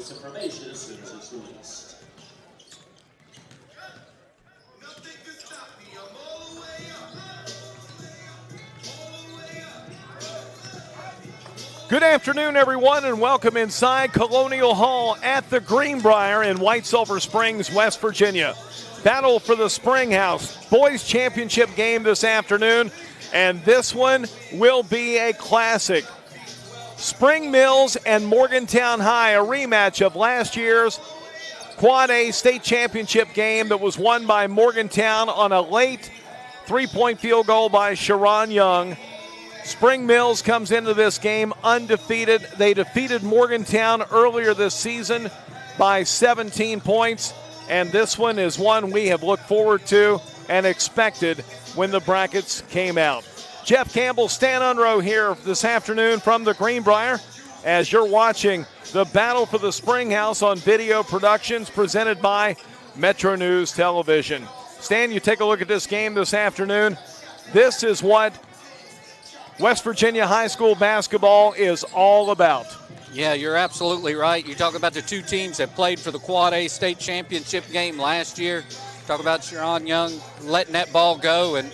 this information as soon as it's released. Good afternoon, everyone, and welcome inside Colonial Hall at the Greenbrier in White Sulphur Springs, West Virginia. Battle for the Springhouse Boys Championship game this afternoon, and this one will be a classic. Spring Mills and Morgantown High, a rematch of last year's Quad A state championship game that was won by Morgantown on a late three-point field goal by Sharon Young. Spring Mills comes into this game undefeated. They defeated Morgantown earlier this season by 17 points, and this one is one we have looked forward to and expected when the brackets came out. Jeff Campbell, Stan Unrow here this afternoon from the Greenbrier as you're watching the Battle for the Springhouse on Video Productions presented by Metro News Television. Stan, you take a look at this game this afternoon. This is what West Virginia high school basketball is all about. Yeah, you're absolutely right. You talk about the two teams that played for the Quad A state championship game last year. Talk about Sharon Young letting that ball go, and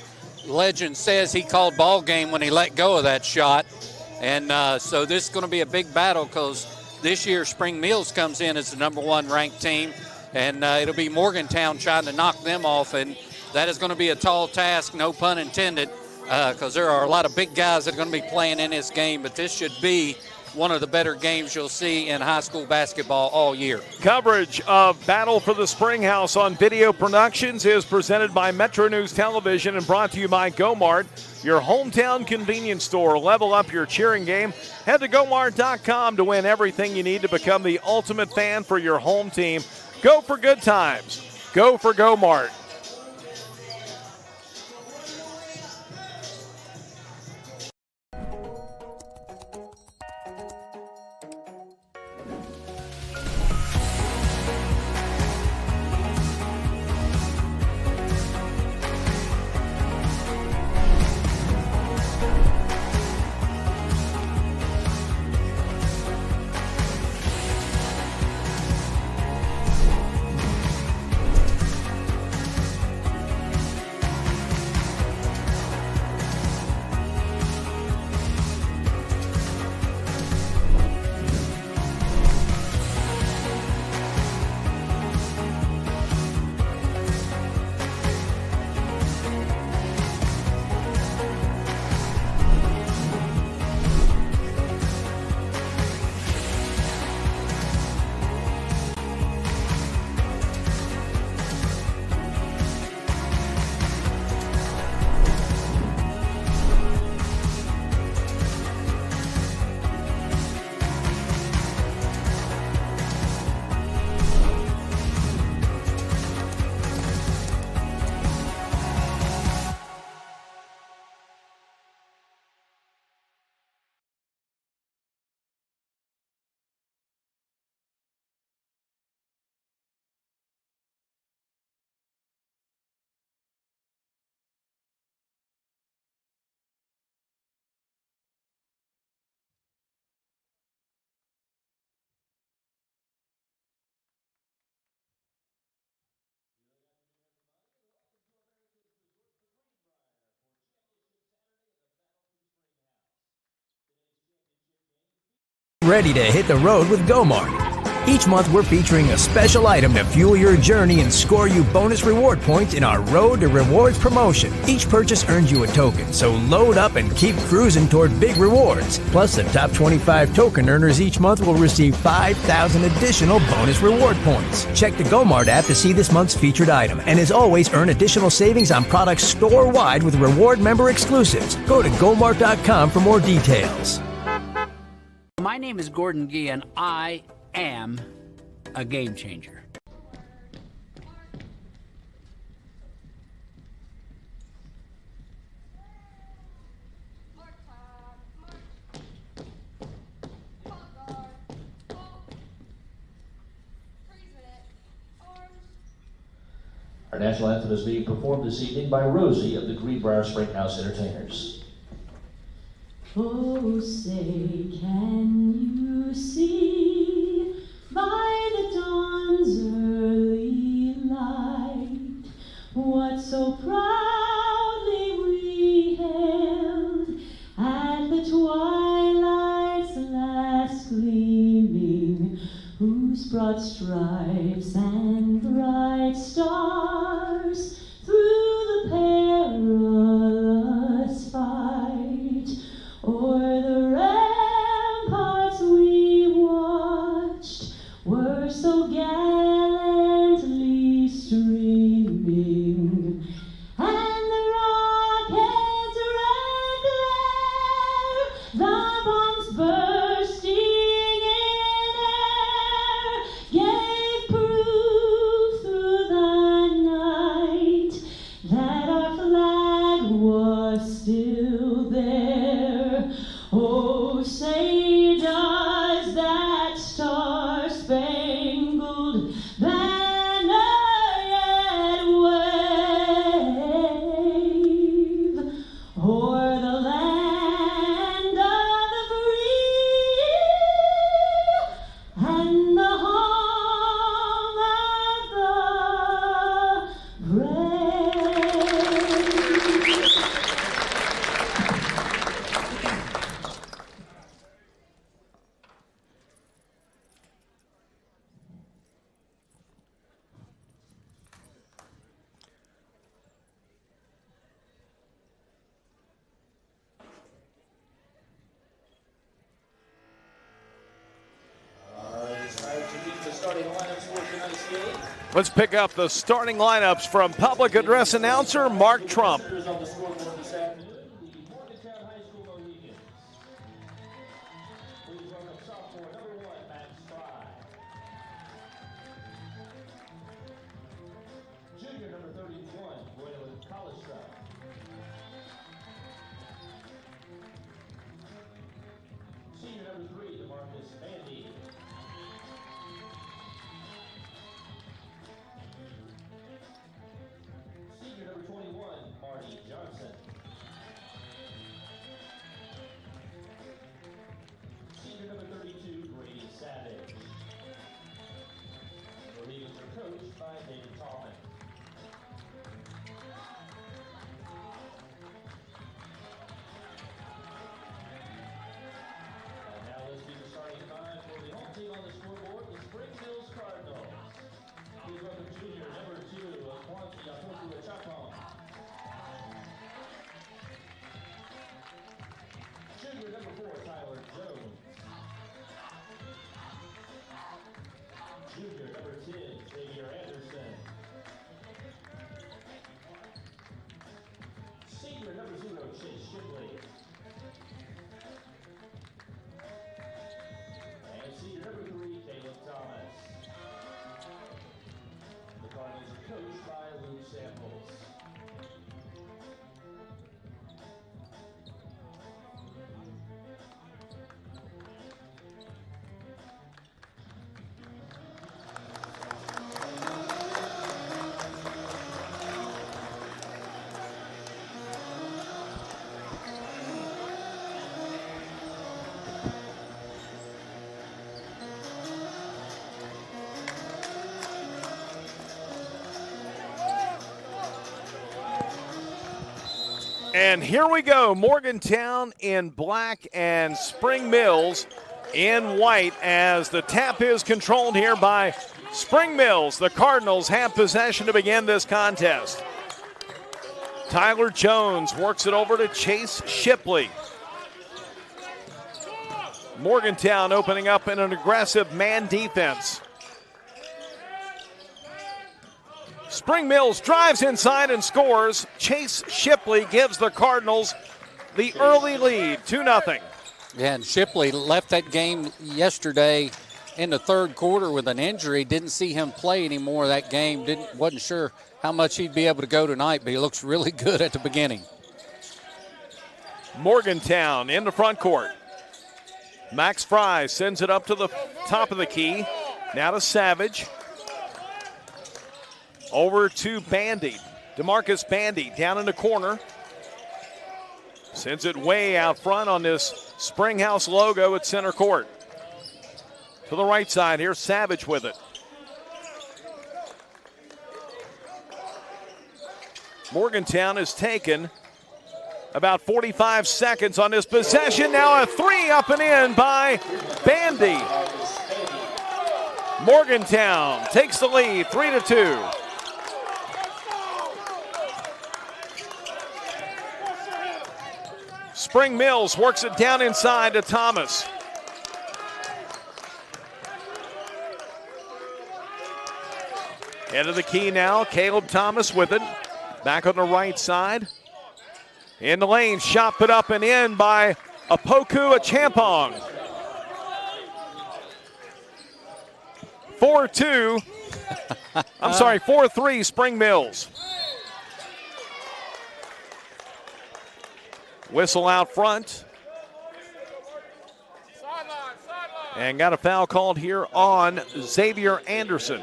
legend says he called ball game when he let go of that shot. And so this is going to be a big battle because this year Spring Mills comes in as the #1 ranked team, and it'll be Morgantown trying to knock them off, and that is going to be a tall task, no pun intended, because there are a lot of big guys that are going to be playing in this game, but this should be one of the better games you'll see in high school basketball all year. Coverage of Battle for the Springhouse on Video Productions is presented by Metro News Television and brought to you by GoMart, your hometown convenience store. Level up your cheering game. Head to GoMart.com to win everything you need to become the ultimate fan for your home team. Go for good times. Go for GoMart. Ready to hit the road with GoMart. Each month we're featuring a special item to fuel your journey and score you bonus reward points in our Road to Rewards promotion. Each purchase earns you a token, so load up and keep cruising toward big rewards. Plus, the top 25 token earners each month will receive 5,000 additional bonus reward points. Check the GoMart app to see this month's featured item, and as always, earn additional savings on products store-wide with reward member exclusives. Go to GoMart.com for more details. My name is Gordon Gee, and I am a game changer. Our national anthem is being performed this evening by Rosie of the Greenbrier Springhouse Entertainers. Oh, say, can you see my the twilight's last gleaming, whose broad stripes and bright stars through the perilous fight o'er the ramparts we watched were so gallantly streaming, and the rocket's red glare, the bombs bursting in air, gave proof through the night that our flag was still there. Oh, say does that star-spangled banner yet wave o'er the land of the free and the home of the brave? Let's pick up the starting lineups from public address announcer Mark Trump. On the scoreboard this afternoon, the Morgantown High School Mohigans. Please welcome sophomore number 1, Max Fry. Junior number 31, Braylon Collistra. Senior number 3, DeMarcus Bandy. Senior number 21, Marty Johnson. Senior number 32, Brady Savage. The Mohigans are coached by David Tallman. And now let's do the starting five for the home team on the scoreboard, the Springhouse Cardinals. Please welcome junior number 2, Kwanzi Yapoku Chapon. Junior number 4, Tyler Jones. Junior number 10, Xavier Anderson. Senior number 0, Chase Shipley. And senior number 3, Caleb Thomas. The Cardinals are coached by Luke Samples. And here we go, Morgantown in black and Spring Mills in white as the tap is controlled here by Spring Mills. The Cardinals have possession to begin this contest. Tyler Jones works it over to Chase Shipley. Morgantown opening up in an aggressive man defense. Spring Mills drives inside and scores. Chase Shipley gives the Cardinals the early lead, 2-0. Yeah, and Shipley left that game yesterday in the third quarter with an injury. Didn't see him play anymore that game. Wasn't sure how much he'd be able to go tonight, but he looks really good at the beginning. Morgantown in the front court. Max Fry sends it up to the top of the key. Now to Savage. Over to Bandy. DeMarcus Bandy down in the corner. Sends it way out front on this Springhouse logo at center court. To the right side, here's Savage with it. Morgantown has taken About 45 seconds on this possession. Now a three up and in by Bandy. Morgantown takes the lead, 3-2. Spring Mills works it down inside to Thomas. Head of the key now, Caleb Thomas with it. Back on the right side. In the lane, shot put up and in by Apoku Achampong. 4-2. I'm sorry, 4-3 Spring Mills. Whistle out front. And got a foul called here on Xavier Anderson.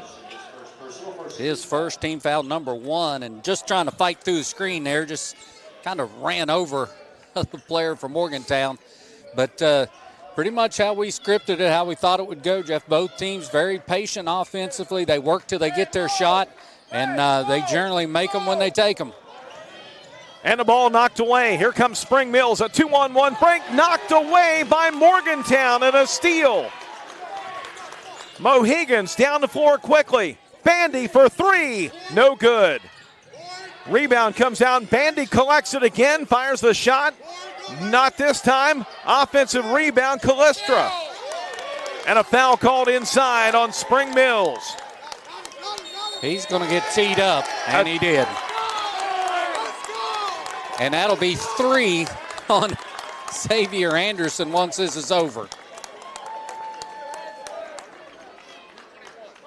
His first team foul, number 1, and just trying to fight through the screen there, just kind of ran over the player from Morgantown. But pretty much how we scripted it, how we thought it would go, Jeff. Both teams very patient offensively. They work till they get their shot, and they generally make them when they take them. And the ball knocked away. Here comes Spring Mills, a 2-on-1 break, knocked away by Morgantown and a steal. Mohigans down the floor quickly. Bandy for three, no good. Rebound comes out, Bandy collects it again, fires the shot. Not this time. Offensive rebound, Callistra. And a foul called inside on Spring Mills. He's going to get teed up, and he did. And that'll be 3 on Xavier Anderson once this is over.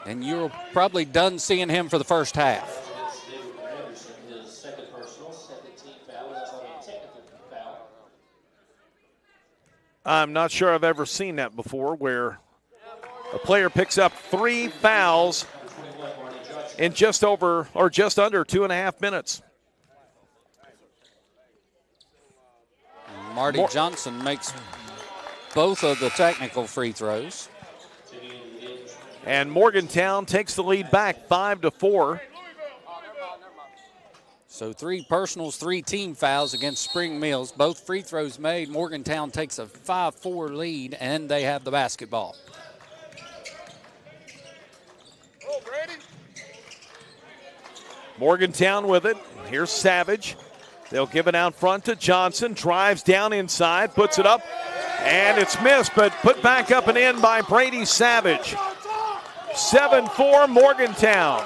And you're probably done seeing him for the first half. I'm not sure I've ever seen that before, where a player picks up 3 fouls in just over or just under 2.5 minutes. Marty Johnson makes both of the technical free throws. And Morgantown takes the lead back 5-4. So 3 personals, 3 team fouls against Spring Mills. Both free throws made. Morgantown takes a 5-4 lead, and they have the basketball. Morgantown with it. Here's Savage. They'll give it out front to Johnson. Drives down inside, puts it up, and it's missed, but put back up and in by Brady Savage. 7-4 Morgantown.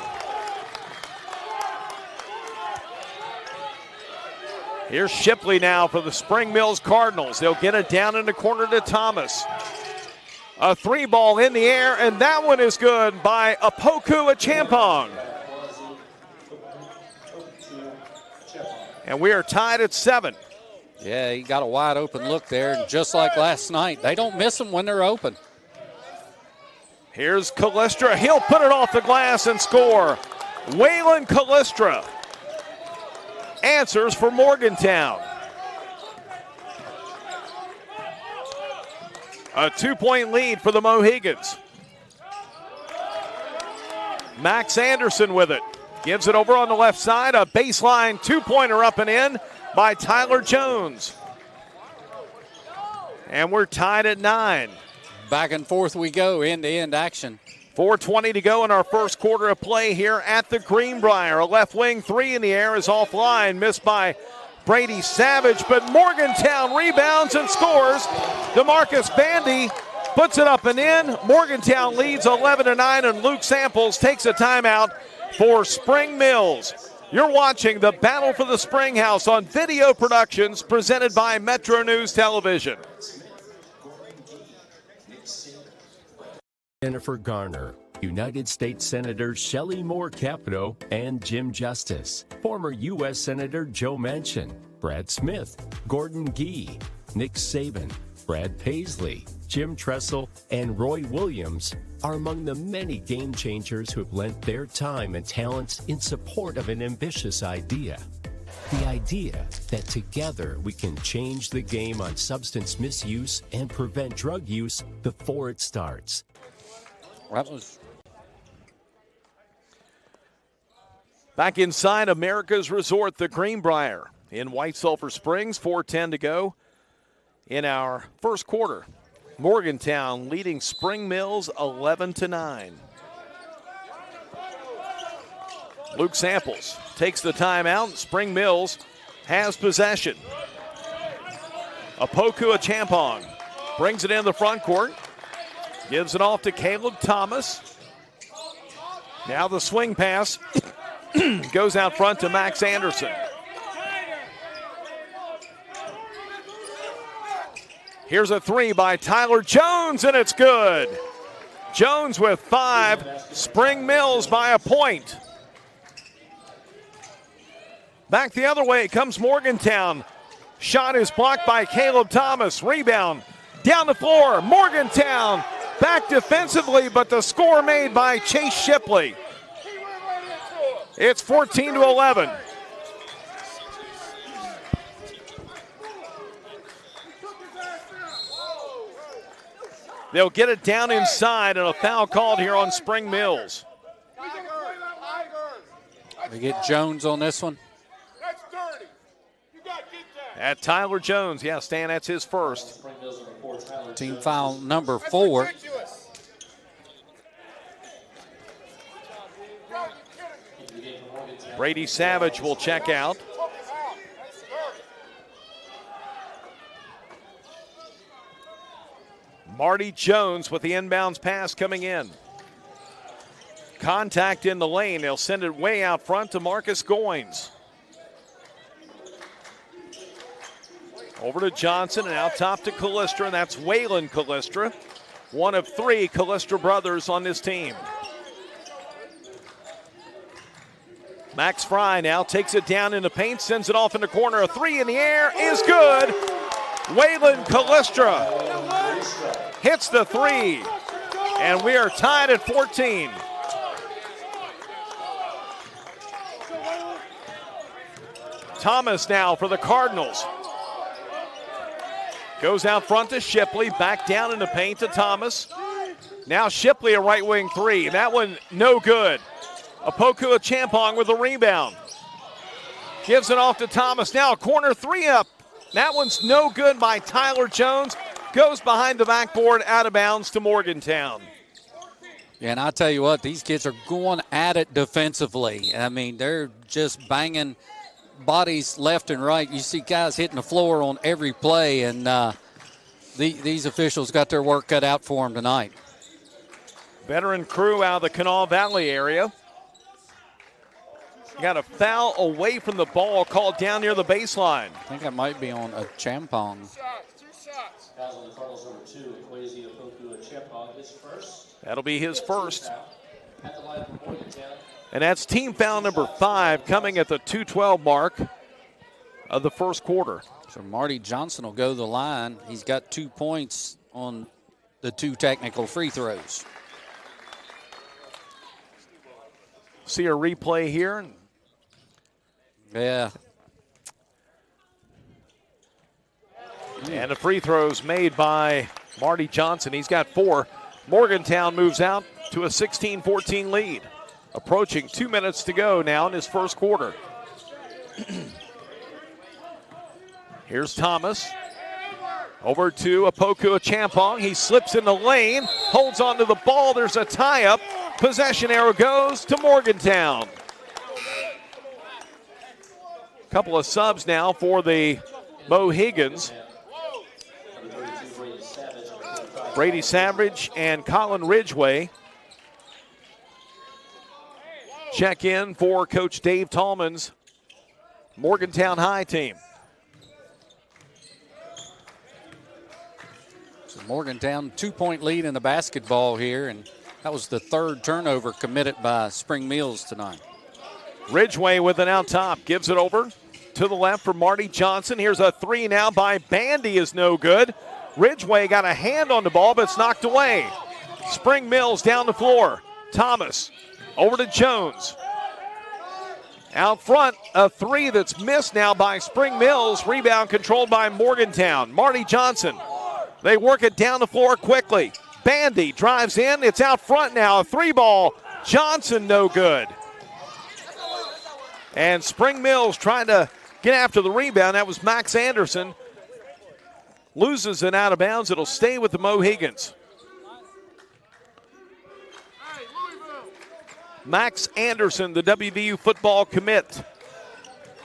Here's Shipley now for the Spring Mills Cardinals. They'll get it down in the corner to Thomas. A 3-ball in the air, and that one is good by Apoku Achampong. And we are tied at 7. Yeah, he got a wide open look there, and just like last night, they don't miss them when they're open. Here's Callistra. He'll put it off the glass and score. Waylon Callistra answers for Morgantown. A 2-point lead for the Mohigans. Max Anderson with it. Gives it over on the left side. A baseline 2-pointer up and in by Tyler Jones. And we're tied at 9. Back and forth we go, end-to-end action. 4:20 to go in our first quarter of play here at the Greenbrier. A left wing 3 in the air is offline, missed by Brady Savage, but Morgantown rebounds and scores. DeMarcus Bandy puts it up and in. Morgantown leads 11-9, and Luke Samples takes a timeout for Spring Mills. You're watching the Battle for the Springhouse on Video Productions, presented by Metro News Television. Jennifer Garner, United States Senators Shelley Moore Capito and Jim Justice, former U.S. Senator Joe Manchin, Brad Smith, Gordon Gee, Nick Saban, Brad Paisley, Jim Tressel, and Roy Williams are among the many game changers who have lent their time and talents in support of an ambitious idea. The idea that together we can change the game on substance misuse and prevent drug use before it starts. That was Back inside America's Resort, the Greenbrier. in White Sulphur Springs. 4:10 to go in our first quarter. Morgantown leading Spring Mills 11-9. Luke Samples takes the timeout. Spring Mills has possession. Apokua Champong brings it in the front court. Gives it off to Caleb Thomas. Now the swing pass goes out front to Max Anderson. Here's a three by Tyler Jones, and it's good. Jones with 5. Spring Mills by a point. Back the other way comes Morgantown. Shot is blocked by Caleb Thomas. Rebound down the floor. Morgantown back defensively, but the score made by Chase Shipley. It's 14-11. They'll get it down inside, and a foul called here on Spring Mills. We get Jones on this one. At Tyler Jones. Yeah, Stan, that's his first. Team foul number 4. Brady Savage will check out. Marty Jones with the inbounds pass coming in. Contact in the lane. They'll send it way out front to Marcus Goins. Over to Johnson and out top to Callistra, and that's Waylon Callistra, one of 3 Callistra brothers on this team. Max Fry now takes it down in the paint, sends it off in the corner. A 3 in the air is good. Waylon Callistra hits the 3, and we are tied at 14. Thomas now for the Cardinals. Goes out front to Shipley, back down in the paint to Thomas. Now Shipley a right wing 3. That one no good. Apokua Champong with a rebound. Gives it off to Thomas. Now a corner 3 up. That one's no good by Tyler Jones. Goes behind the backboard, out of bounds to Morgantown. Yeah, and I tell you what, these kids are going at it defensively. I mean, they're just banging bodies left and right. You see guys hitting the floor on every play, and these officials got their work cut out for them tonight. Veteran crew out of the Kanawha Valley area. Got a foul away from the ball called down near the baseline. I think that might be on a Champong. That'll be his first. And that's team foul number 5 coming at the 2:12 mark of the first quarter. So Marty Johnson will go to the line. He's got 2 points on the 2 technical free throws. See a replay here. Yeah. And the free throws made by Marty Johnson. He's got 4. Morgantown moves out to a 16-14 lead. Approaching 2 minutes to go now in his first quarter. Here's Thomas. Over to Apokua Champong. He slips in the lane, holds onto the ball. There's a tie-up. Possession arrow goes to Morgantown. Couple of subs now for the Mohigans. Brady Savage and Colin Ridgway check in for Coach Dave Tallman's Morgantown High team. So Morgantown 2-point lead in the basketball here, and that was the 3rd turnover committed by Spring Mills tonight. Ridgway with it out top, gives it over to the left for Marty Johnson. Here's a 3 now by Bandy, is no good. Ridgway got a hand on the ball, but it's knocked away. Spring Mills down the floor. Thomas over to Jones. Out front, a 3 that's missed now by Spring Mills. Rebound controlled by Morgantown. Marty Johnson. They work it down the floor quickly. Bandy drives in. It's out front now. A 3-ball. Johnson no good. And Spring Mills trying to get after the rebound. That was Max Anderson. Loses it out of bounds. It'll stay with the Mohigans. Max Anderson, the WVU football commit,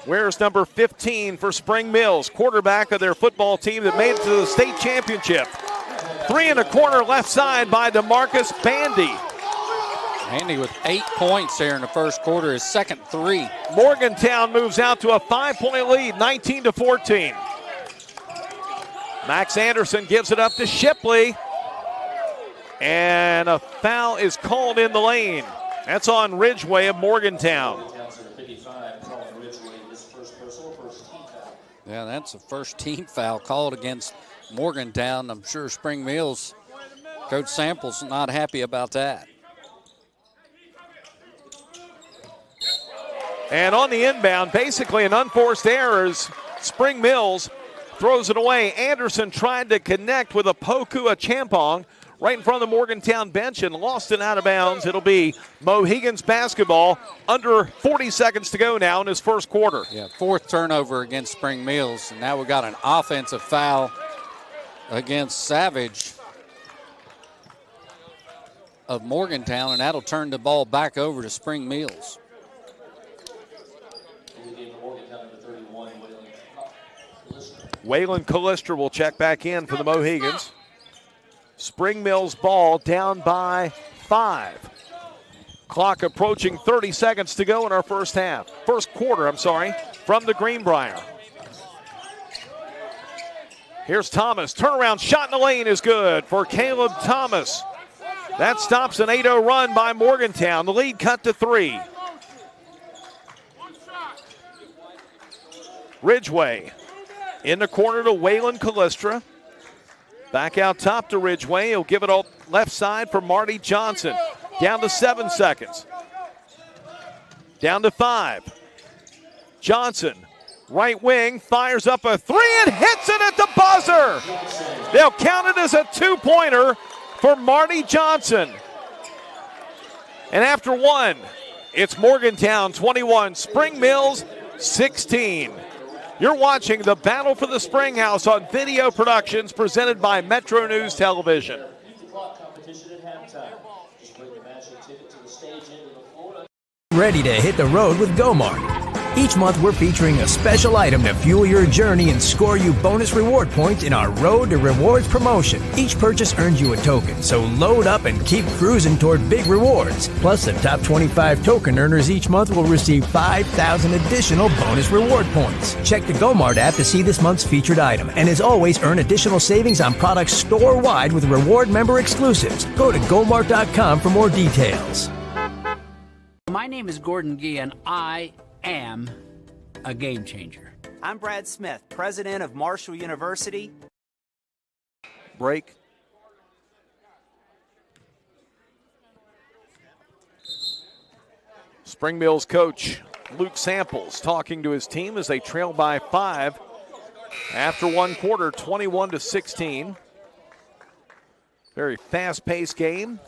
wears number 15 for Spring Mills, quarterback of their football team that made it to the state championship. 3 in the corner left side by DeMarcus Bandy. Bandy with 8 points there in the first quarter, his second 3. Morgantown moves out to a 5-point lead, 19-14. Max Anderson gives it up to Shipley. And a foul is called in the lane. That's on Ridgeway of Morgantown. Yeah, that's the first team foul called against Morgantown. I'm sure Spring Mills, Coach Sample's not happy about that. And on the inbound, basically an unforced error as Spring Mills throws it away. Anderson tried to connect with a Poku Champong right in front of the Morgantown bench and lost it out of bounds. It'll be Mohigans basketball. Under 40 seconds to go now in his first quarter. Yeah, 4th turnover against Spring Mills. And now we got an offensive foul against Savage of Morgantown, and that'll turn the ball back over to Spring Mills. Waylon Callister will check back in for the Mohigans. Spring Mills ball down by 5. Clock approaching 30 seconds to go in our first quarter, from the Greenbrier. Here's Thomas, turnaround shot in the lane is good for Caleb Thomas. That stops an 8-0 run by Morgantown. The lead cut to 3. Ridgeway in the corner to Waylon Callistra. Back out top to Ridgeway. He'll give it all left side for Marty Johnson. Down to 7 seconds. Down to 5. Johnson, right wing, fires up a 3 and hits it at the buzzer. They'll count it as a 2-pointer for Marty Johnson. And after 1, it's Morgantown 21, Spring Mills 16. You're watching the Battle for the Springhouse on Video Productions presented by Metro News Television. Ready to hit the road with GoMart. Each month we're featuring a special item to fuel your journey and score you bonus reward points in our Road to Rewards promotion. Each purchase earns you a token, so load up and keep cruising toward big rewards. Plus, the top 25 token earners each month will receive 5,000 additional bonus reward points. Check the GoMart app to see this month's featured item. And as always, earn additional savings on products store-wide with reward member exclusives. Go to GoMart.com for more details. My name is Gordon Gee, and I am a game changer. I'm Brad Smith, president of Marshall University. Break. Spring Mills coach Luke Samples talking to his team as they trail by 5 after 1 quarter, 21-16. Very fast-paced game.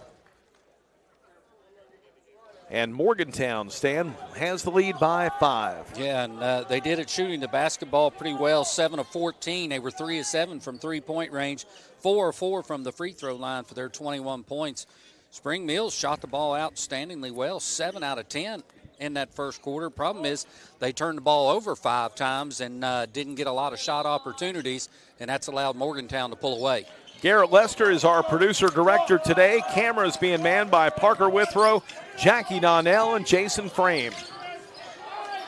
And Morgantown, Stan, has the lead by 5. Yeah, and they did it shooting the basketball pretty well, 7 of 14. They were 3 of 7 from three-point range, 4 of 4 from the free throw line for their 21 points. Spring Mills shot the ball outstandingly well, 7 out of 10 in that first quarter. Problem is they turned the ball over 5 times and didn't get a lot of shot opportunities, and that's allowed Morgantown to pull away. Garrett Lester is our producer-director today. Cameras being manned by Parker Withrow, Jackie Donnell, and Jason Frame.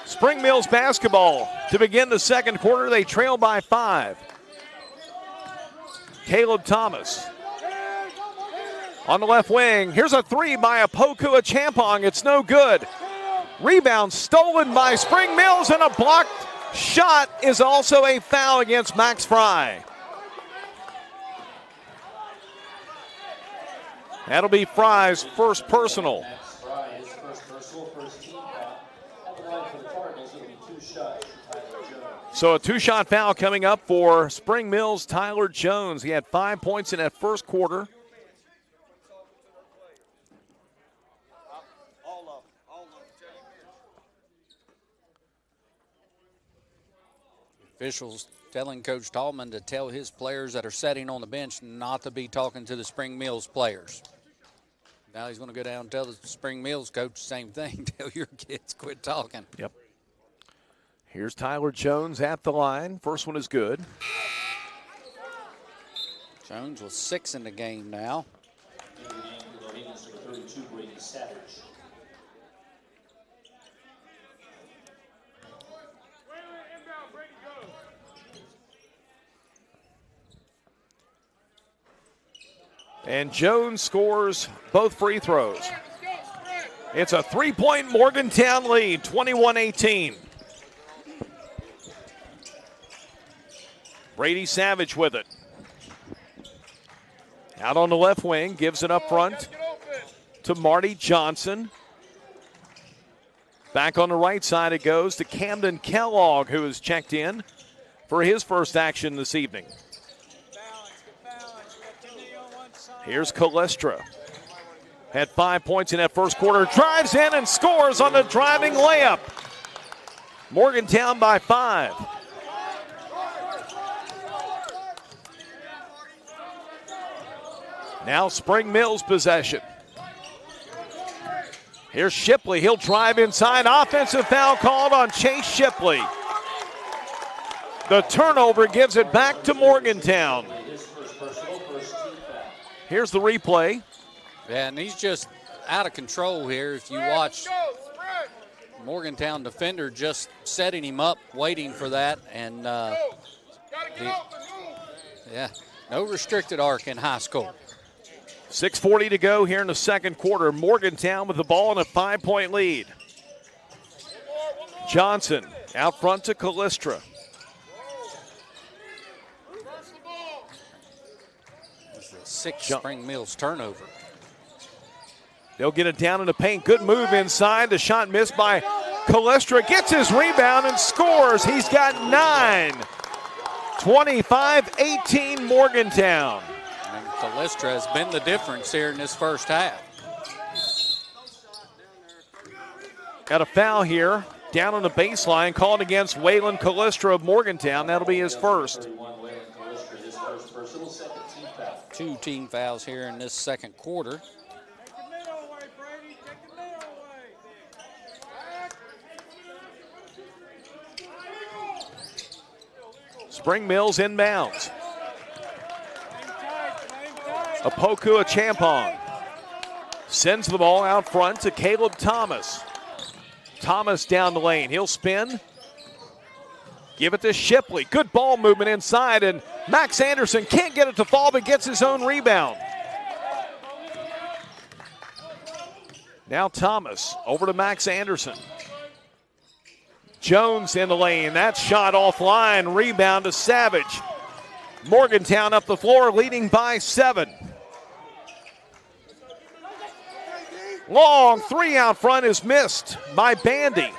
Spring Mills basketball to begin the second quarter. They trail by 5. Caleb Thomas on the left wing. Here's a 3 by Apoku Champong. It's no good. Rebound stolen by Spring Mills, and a blocked shot is also a foul against Max Fry. That'll be Fry's first personal. So a 2-shot foul coming up for Spring Mills' Tyler Jones. He had 5 points in that first quarter. Officials telling Coach Tallman to tell his players that are sitting on the bench not to be talking to the Spring Mills players. Now he's going to go down and tell the Spring Mills coach the same thing. Tell your kids quit talking. Yep. Here's Tyler Jones at the line. First one is good. Jones was 6 in the game now. And Jones scores both free throws. It's a 3-point Morgantown lead, 21-18. Brady Savage with it. Out on the left wing, gives it up front to Marty Johnson. Back on the right side it goes to Camden Kellogg, who has checked in for his first action this evening. Here's Calestra. Had 5 points in that first quarter. Drives in and scores on the driving layup. Morgantown by 5. Now Spring Mills possession. Here's Shipley. He'll drive inside. Offensive foul called on Chase Shipley. The turnover gives it back to Morgantown. Here's the replay. Yeah, and he's just out of control here. If you watch Morgantown defender just setting him up, waiting for that. And yeah, no restricted arc in high school. 6:40 to go here in the second quarter. Morgantown with the ball in a 5-point lead. Johnson out front to Calestra. Sixth Spring Mills turnover. They'll get it down in the paint. Good move inside. The shot missed by Calestra. Gets his rebound and scores. He's got 9. 25-18 Morgantown. And Calestra has been the difference here in this first half. Got a foul here down on the baseline called against Waylon Calestra of Morgantown. That'll be his first. 2 team fouls here in this second quarter. Spring Mills inbounds. Apoku Achampong sends the ball out front to Caleb Thomas. Thomas down the lane. He'll spin. Give it to Shipley. Good ball movement inside, and Max Anderson can't get it to fall, but gets his own rebound. Now Thomas over to Max Anderson. Jones in the lane. That shot offline. Rebound to Savage. Morgantown up the floor, leading by 7. Long 3 out front is missed by Bandy.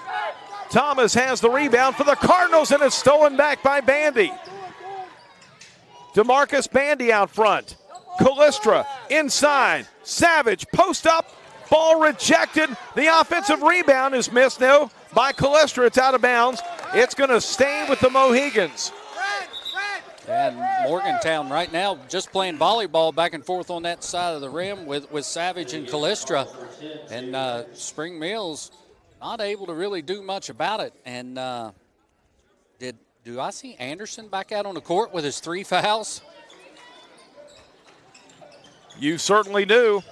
Thomas has the rebound for the Cardinals, and it's stolen back by Bandy. DeMarcus Bandy out front. Calestra inside. Savage post up. Ball rejected. The offensive rebound is missed now by Calestra. It's out of bounds. It's going to stay with the Mohigans. And Morgantown right now just playing volleyball back and forth on that side of the rim with Savage and Calestra. And Spring Mills not able to really do much about it. And do I see Anderson back out on the court with his 3 fouls? You certainly do.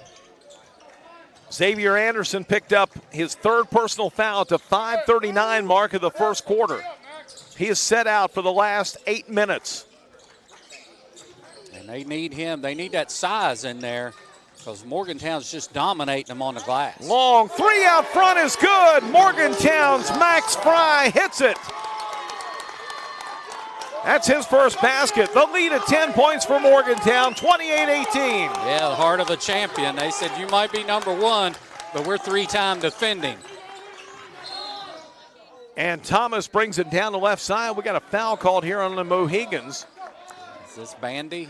Xavier Anderson picked up his 3rd personal foul at the 5:39 mark of the first quarter. He is set out for the last 8 minutes. And they need him. They need that size in there because Morgantown's just dominating them on the glass. Long 3 out front is good. Morgantown's Max Fry hits it. That's his first basket. The lead at 10 points for Morgantown, 28-18. Yeah, the heart of a champion. They said you might be number 1, but we're 3-time defending. And Thomas brings it down the left side. We got a foul called here on the Mohigans. Is this Bandy?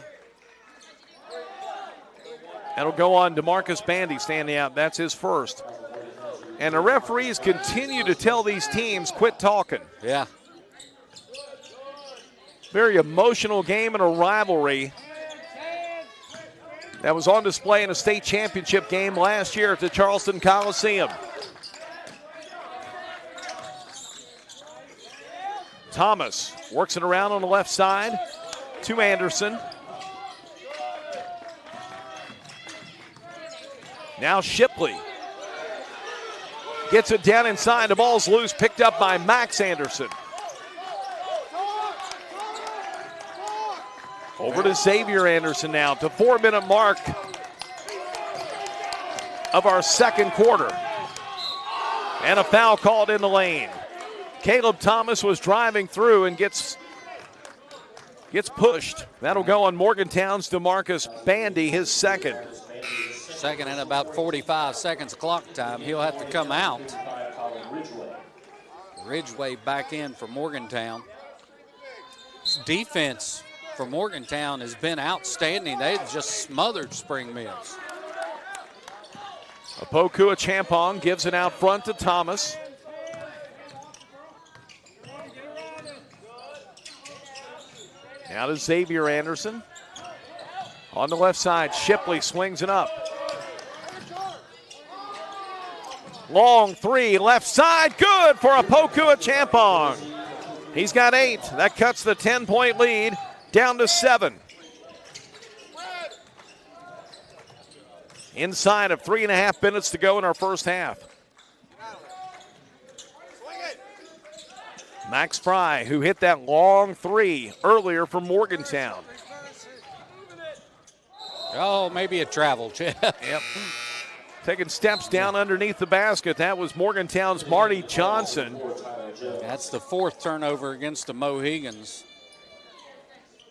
That'll go on DeMarcus Bandy standing out. That's his first. And the referees continue to tell these teams, quit talking. Yeah. Very emotional game and a rivalry that was on display in a state championship game last year at the Charleston Coliseum. Thomas works it around on the left side to Anderson. Now Shipley gets it down inside. The ball's loose, picked up by Max Anderson. Over to Xavier Anderson now, to 4-minute mark of our second quarter. And a foul called in the lane. Caleb Thomas was driving through and gets pushed. That'll go on Morgantown's DeMarcus Bandy, his second. Second and about 45 seconds of clock time. He'll have to come out. Ridgeway back in for Morgantown. Defense for Morgantown has been outstanding. They've just smothered Spring Mills. Apokua Champong gives it out front to Thomas. Now to Xavier Anderson. On the left side, Shipley swings it up. Long three, left side, good for Apokua Champong. He's got 8. That cuts the 10-point lead down to 7. Inside of 3.5 minutes to go in our first half. Max Fry, who hit that long 3 earlier for Morgantown. Oh, maybe a travel, Jeff. Yep. Taking steps down underneath the basket. That was Morgantown's Marty Johnson. That's the 4th turnover against the Mohigans.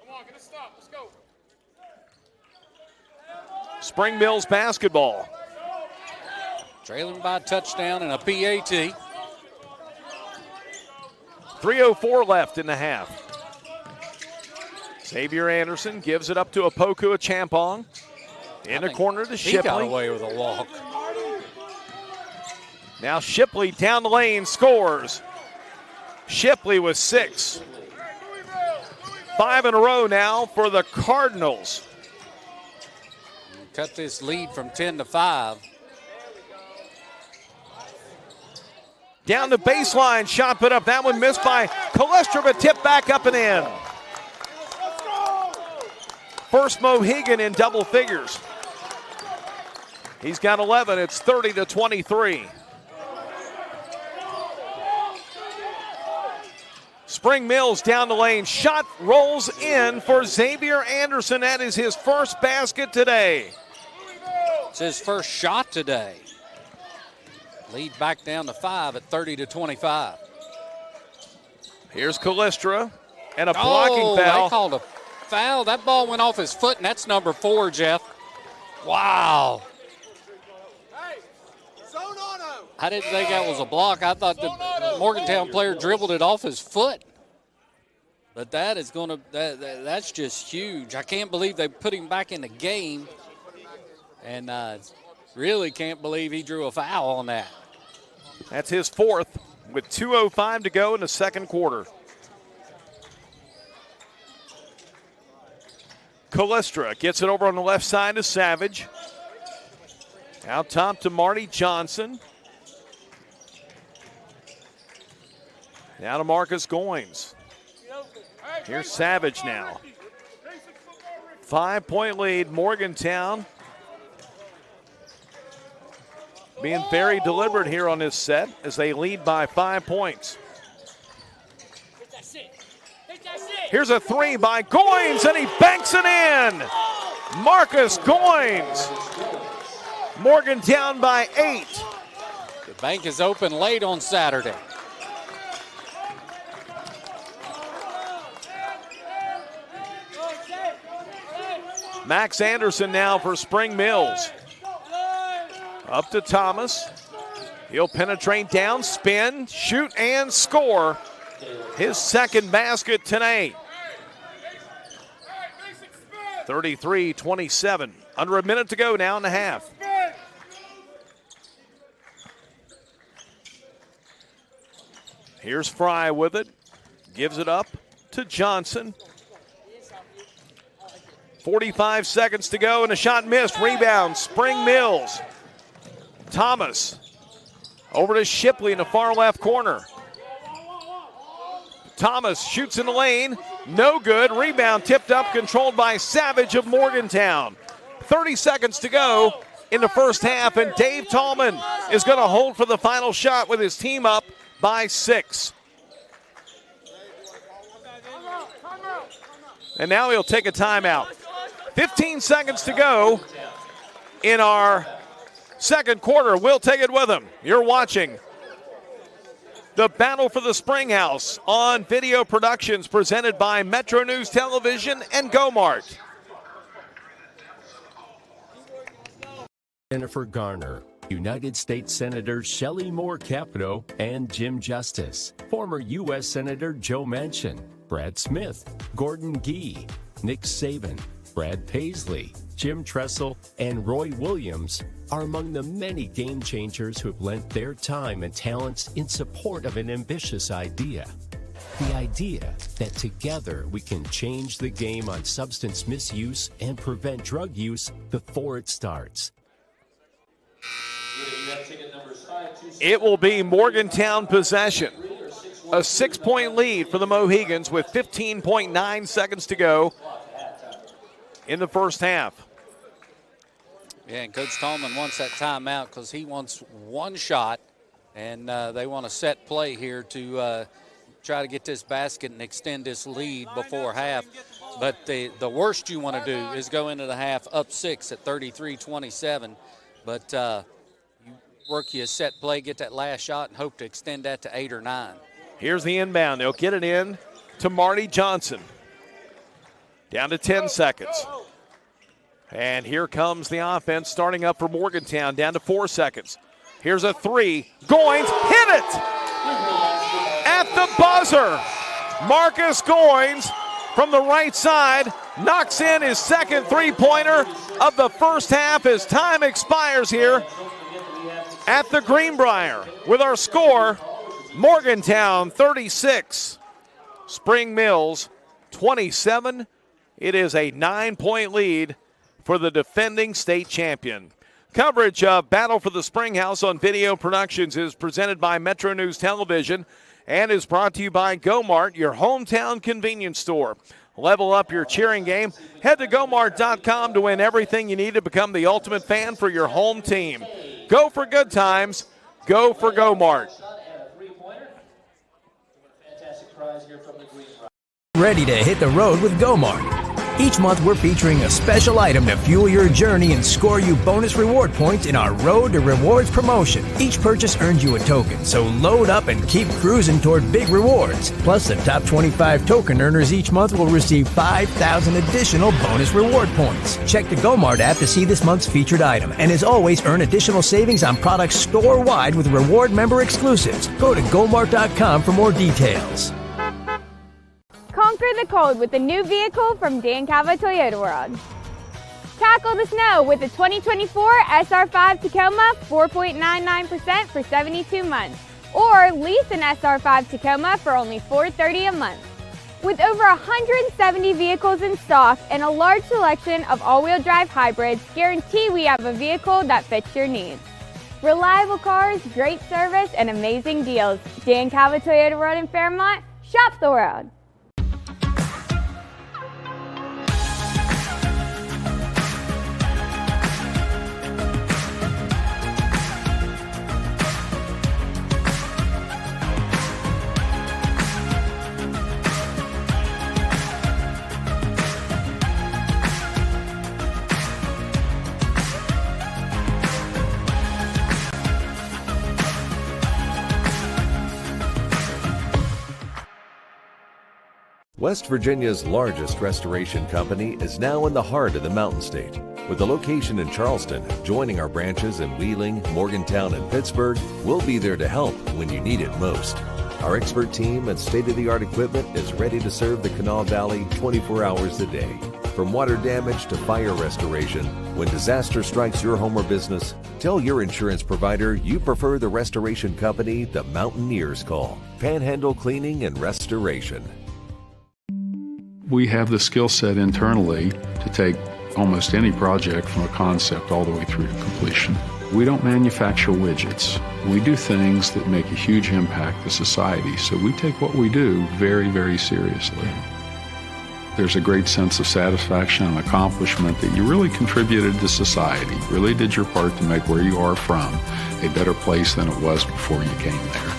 Come on, get a stop. Let's go. Spring Mills basketball. Trailing by a touchdown and a PAT. 3:04 left in the half. Xavier Anderson gives it up to Apokua Champong. In the corner to Shipley. He got away with a walk. Now Shipley down the lane, scores. Shipley with 6. 5 in a row now for the Cardinals. Cut this lead from 10 to 5. Down the baseline, shot put up. That one missed by Colestra, but tipped back up and in. First Mohegan in double figures. He's got 11. It's 30-23. Spring Mills down the lane. Shot rolls in for Xavier Anderson. That is his first basket today. It's his first shot today. Lead back down to 5 at 30-25. Here's Colestra and a blocking foul. They called a foul. That ball went off his foot, and that's number 4, Jeff. Wow. I didn't think that was a block. I thought the Morgantown player dribbled it off his foot. But that is going to, that's just huge. I can't believe they put him back in the game. And really can't believe he drew a foul on that. That's his 4th with 2:05 to go in the second quarter. Colestra gets it over on the left side to Savage. Out top to Marty Johnson. Now to Marcus Goins. Here's Savage now. 5-point lead, Morgantown. Being very deliberate here on this set as they lead by 5 points. Here's a 3 by Goins, and he banks it in. Marcus Goins. Morgantown by 8. The bank is open late on Saturday. Max Anderson now for Spring Mills. Up to Thomas. He'll penetrate down, spin, shoot, and score. His second basket tonight. 33-27. Under a minute to go now in the half. Here's Fry with it. Gives it up to Johnson. 45 seconds to go and a shot missed. Rebound, Spring Mills. Thomas over to Shipley in the far left corner. Thomas shoots in the lane, no good. Rebound tipped up, controlled by Savage of Morgantown. 30 seconds to go in the first half, and Dave Tallman is going to hold for the final shot with his team up by 6. And now he'll take a timeout. 15 seconds to go in our second quarter. We'll take it with him. You're watching the Battle for the Springhouse on Video Productions, presented by Metro News Television and GoMart. Jennifer Garner, United States Senators Shelley Moore Capito and Jim Justice, former U.S. Senator Joe Manchin, Brad Smith, Gordon Gee, Nick Saban, Brad Paisley, Jim Tressel, and Roy Williams are among the many game changers who have lent their time and talents in support of an ambitious idea. The idea that together we can change the game on substance misuse and prevent drug use before it starts. It will be Morgantown possession. A 6-point lead for the Mohigans with 15.9 seconds to go in the first half. Yeah, and Coach Tallman wants that timeout because he wants one shot, and they want a set play here to try to get this basket and extend this lead before half. But the worst you want to do is go into the half up 6 at 33-27. But you work you a set play, get that last shot, and hope to extend that to 8 or 9. Here's the inbound. They'll get it in to Marty Johnson. Down to 10 seconds. And here comes the offense starting up for Morgantown, down to 4 seconds. Here's a 3. Goins hit it at the buzzer. Marcus Goins from the right side knocks in his second three-pointer of the first half as time expires here at the Greenbrier. With our score, Morgantown 36, Spring Mills 27. It is a 9-point lead for the defending state champion. Coverage of Battle for the Springhouse on Video Productions is presented by Metro News Television and is brought to you by GoMart, your hometown convenience store. Level up your cheering game. Head to GoMart.com to win everything you need to become the ultimate fan for your home team. Go for good times. Go for GoMart. Ready to hit the road with GoMart. Each month, we're featuring a special item to fuel your journey and score you bonus reward points in our Road to Rewards promotion. Each purchase earns you a token, so load up and keep cruising toward big rewards. Plus, the top 25 token earners each month will receive 5,000 additional bonus reward points. Check the GoMart app to see this month's featured item. And as always, earn additional savings on products store-wide with reward member exclusives. Go to GoMart.com for more details. Conquer the cold with the new vehicle from Dan Calva Toyota World. Tackle the snow with the 2024 SR5 Tacoma 4.99% for 72 months. Or lease an SR5 Tacoma for only $430 a month. With over 170 vehicles in stock and a large selection of all-wheel drive hybrids, guarantee we have a vehicle that fits your needs. Reliable cars, great service, and amazing deals. Dan Calva Toyota World in Fairmont. Shop the world. West Virginia's largest restoration company is now in the heart of the Mountain State. With a location in Charleston, joining our branches in Wheeling, Morgantown, and Pittsburgh, we'll be there to help when you need it most. Our expert team and state-of-the-art equipment is ready to serve the Kanawha Valley 24 hours a day. From water damage to fire restoration, when disaster strikes your home or business, tell your insurance provider you prefer the restoration company the Mountaineers call. Panhandle Cleaning and Restoration. We have the skill set internally to take almost any project from a concept all the way through to completion. We don't manufacture widgets. We do things that make a huge impact to society, so we take what we do very, very seriously. There's a great sense of satisfaction and accomplishment that you really contributed to society, really did your part to make where you are from a better place than it was before you came there.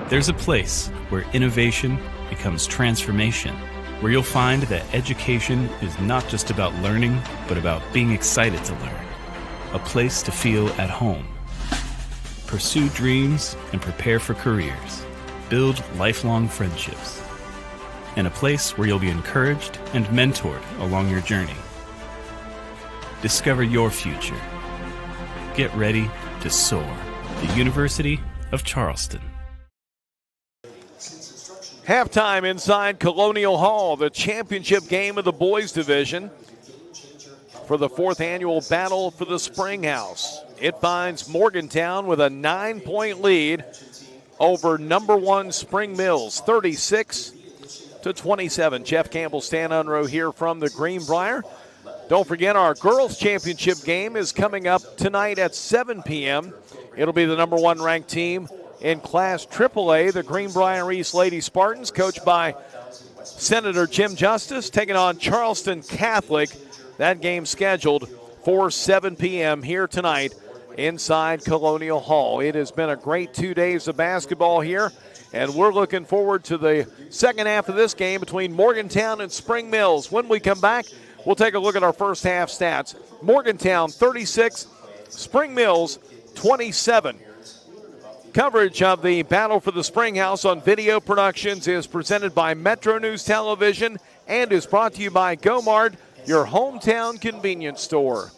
There's a place where innovation becomes transformation, where you'll find that education is not just about learning, but about being excited to learn. A place to feel at home. Pursue dreams and prepare for careers. Build lifelong friendships. And a place where you'll be encouraged and mentored along your journey. Discover your future. Get ready to soar. The University of Charleston. Halftime inside Colonial Hall, the championship game of the boys division for the 4th annual Battle for the Springhouse. It finds Morgantown with a 9-point lead over number 1 Spring Mills, 36-27. Jeff Campbell, Stan Unruh here from the Greenbrier. Don't forget our girls championship game is coming up tonight at 7 p.m. It'll be the number 1 ranked team in Class AAA, the Greenbrier East Lady Spartans, coached by Senator Jim Justice, taking on Charleston Catholic. That game scheduled for 7 p.m. here tonight inside Colonial Hall. It has been a great 2 days of basketball here, and we're looking forward to the second half of this game between Morgantown and Spring Mills. When we come back, we'll take a look at our first half stats. Morgantown 36, Spring Mills 27. Coverage of the Battle for the Springhouse on Video Productions is presented by Metro News Television and is brought to you by Gomart, your hometown convenience store.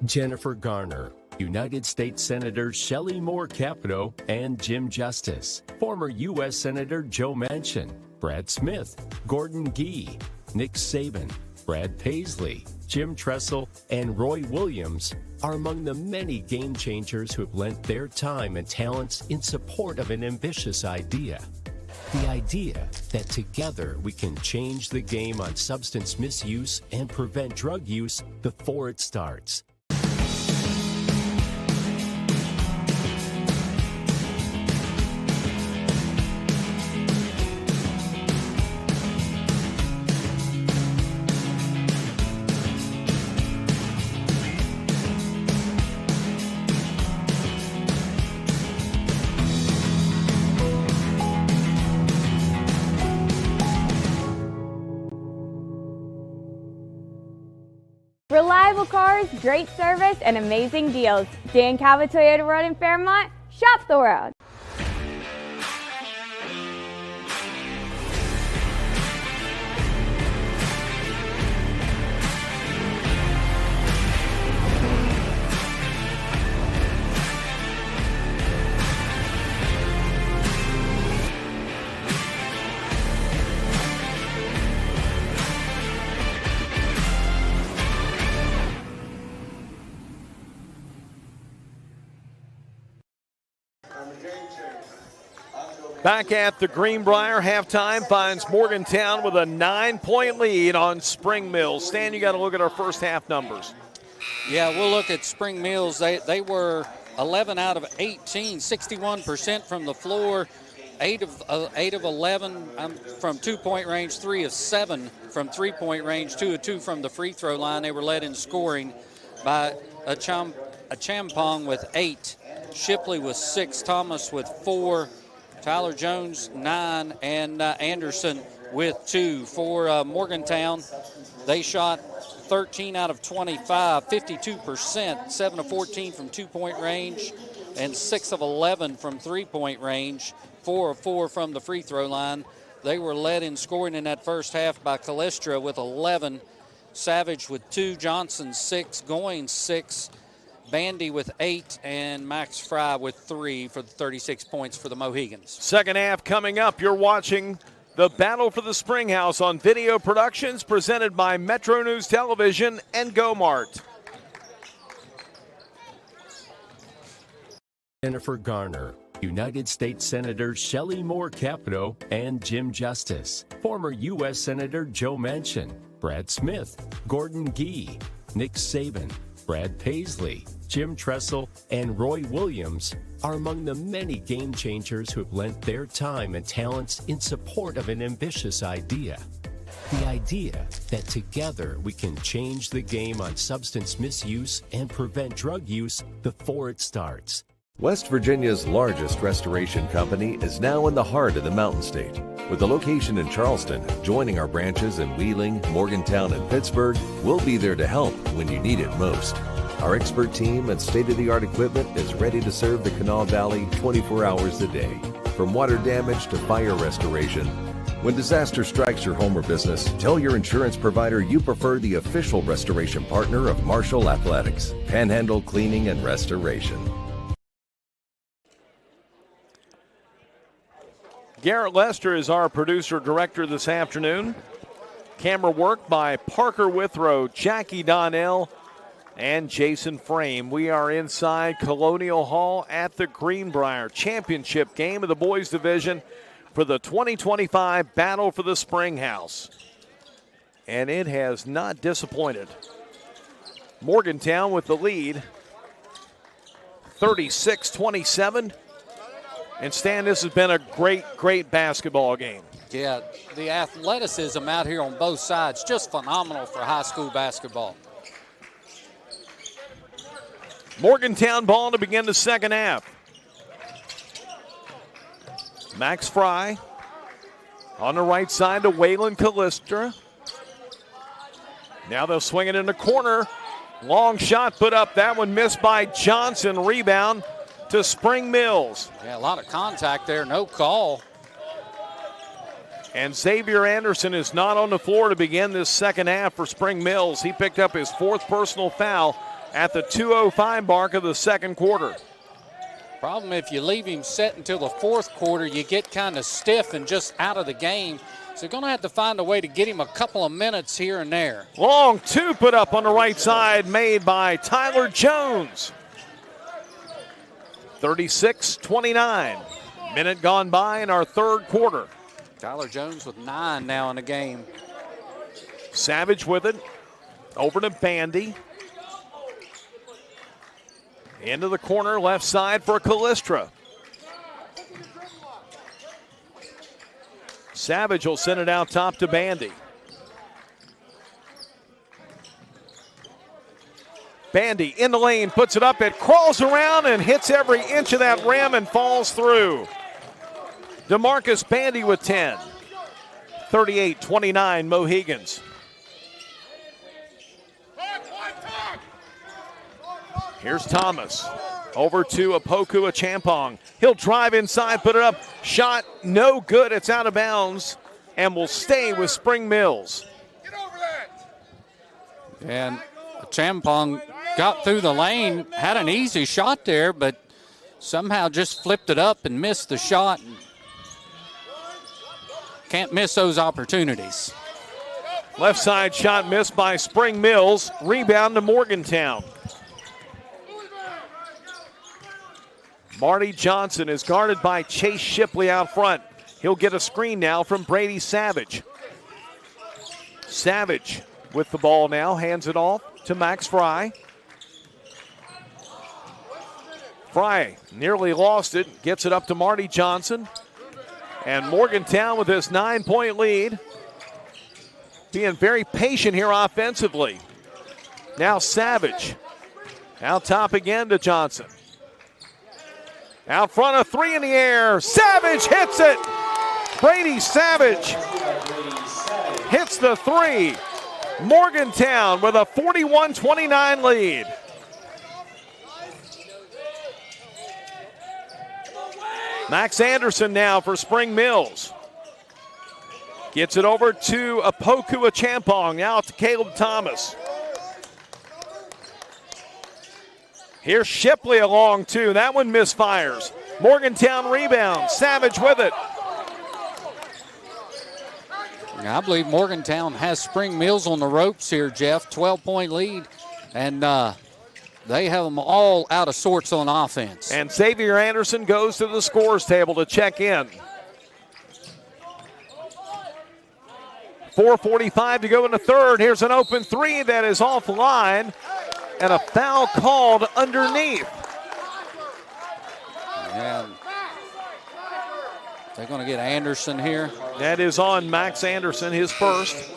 Jennifer Garner, United States Senator Shelley Moore Capito, and Jim Justice, former U.S. Senator Joe Manchin, Brad Smith, Gordon Gee, Nick Saban, Brad Paisley, Jim Tressel, and Roy Williams are among the many game changers who have lent their time and talents in support of an ambitious idea. The idea that together we can change the game on substance misuse and prevent drug use before it starts. Reliable cars, great service, and amazing deals. Dan Calva Toyota World in Fairmont. Shop the world. Back at the Greenbrier, halftime finds Morgantown with a 9-point lead on Spring Mills. Stan, you got to look at our first half numbers. Yeah, we'll look at Spring Mills. They were 11 out of 18, 61% from the floor, 8 of 11 from 2-point range, 3 of 7 from 3-point range, 2 of 2 from the free throw line. They were led in scoring by a Champong with 8, Shipley with 6, Thomas with 4, Tyler Jones 9, and Anderson with 2. For Morgantown, they shot 13 out of 25, 52%, 7 of 14 from 2-point range, and 6 of 11 from 3-point range, 4 of 4 from the free throw line. They were led in scoring in that first half by Callistra with 11, Savage with 2, Johnson 6, Goins 6, Bandy with 8, and Max Fry with 3 for the 36 points for the Mohigans. Second half coming up. You're watching the Battle for the Springhouse on Video Productions, presented by Metro News Television and GoMart. Jennifer Garner, United States Senator Shelley Moore Capito, and Jim Justice, former U.S. Senator Joe Manchin, Brad Smith, Gordon Gee, Nick Saban, Brad Paisley, Jim Tressel, and Roy Williams are among the many game changers who have lent their time and talents in support of an ambitious idea. The idea that together we can change the game on substance misuse and prevent drug use before it starts. West Virginia's largest restoration company is now in the heart of the Mountain State. With a location in Charleston, joining our branches in Wheeling, Morgantown, and Pittsburgh, we'll be there to help when you need it most. Our expert team and state-of-the-art equipment is ready to serve the Kanawha Valley 24 hours a day. From water damage to fire restoration. When disaster strikes your home or business, tell your insurance provider you prefer the official restoration partner of Marshall Athletics, Panhandle Cleaning and Restoration. Garrett Lester is our producer-director this afternoon. Camera work by Parker Withrow, Jackie Donnell, and Jason Frame. We are inside Colonial Hall at the Greenbrier championship game of the boys division for the 2025 Battle for the Springhouse. And it has not disappointed. Morgantown with the lead, 36-27. And Stan, this has been a great basketball game. Yeah, the athleticism out here on both sides, just phenomenal for high school basketball. Morgantown ball to begin the second half. Max Fry on the right side to Waylon Callistra. Now they'll swing it in the corner. Long shot put up. That one missed by Johnson. Rebound to Spring Mills. Yeah, a lot of contact there, no call. And Xavier Anderson is not on the floor to begin this second half for Spring Mills. He picked up his 4th personal foul at the 2:05 mark of the second quarter. Problem, if you leave him set until the 4th quarter, you get kind of stiff and just out of the game. So you're going to have to find a way to get him a couple of minutes here and there. Long 2 put up on the right side made by Tyler Jones. 36-29. Minute gone by in our third quarter. Tyler Jones with 9 now in the game. Savage with it. Over to Bandy. Into the corner, left side for Callistra. Savage will send it out top to Bandy. Bandy in the lane, puts it up, it crawls around and hits every inch of that rim and falls through. DeMarcus Bandy with 10. 38-29 Mohigans. Here's Thomas. Over to Apoku Achampong. He'll drive inside, put it up. Shot no good. It's out of bounds and will stay with Spring Mills. And Achampong got through the lane, had an easy shot there, but somehow just flipped it up and missed the shot. Can't miss those opportunities. Left side shot missed by Spring Mills. Rebound to Morgantown. Marty Johnson is guarded by Chase Shipley out front. He'll get a screen now from Brady Savage. Savage with the ball now, hands it off to Max Fry. Fry nearly lost it, gets it up to Marty Johnson. And Morgantown with this 9-point lead. Being very patient here offensively. Now Savage. Out top again to Johnson. Out front, a three in the air. Savage hits it. Brady Savage hits the three. Morgantown with a 41-29 lead. Max Anderson now for Spring Mills. Gets it over to Apoku Achampong. Now to Caleb Thomas. Here's Shipley along too. That one misfires. Morgantown rebounds. Savage with it. I believe Morgantown has Spring Mills on the ropes here, Jeff. 12-point lead. And they have them all out of sorts on offense. And Xavier Anderson goes to the scores table to check in. 4:45 to go in the third. Here's an open three that is offline. And a foul called underneath. And they're going to get Anderson here. That is on Max Anderson, his first.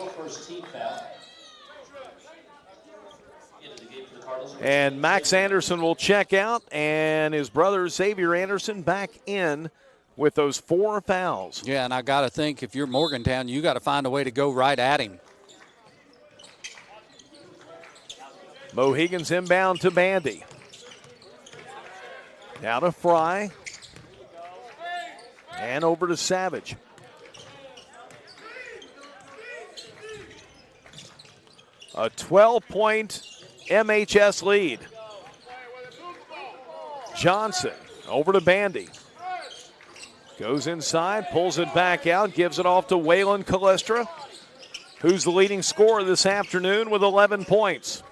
And Max Anderson will check out, and his brother Xavier Anderson back in with those 4 fouls. Yeah, and I got to think if you're Morgantown, you got to find a way to go right at him. Mohigans inbound to Bandy. Now to Fry. And over to Savage. A 12-point MHS lead. Johnson over to Bandy. Goes inside, pulls it back out, gives it off to Waylon Calestra, who's the leading scorer this afternoon with 11 points.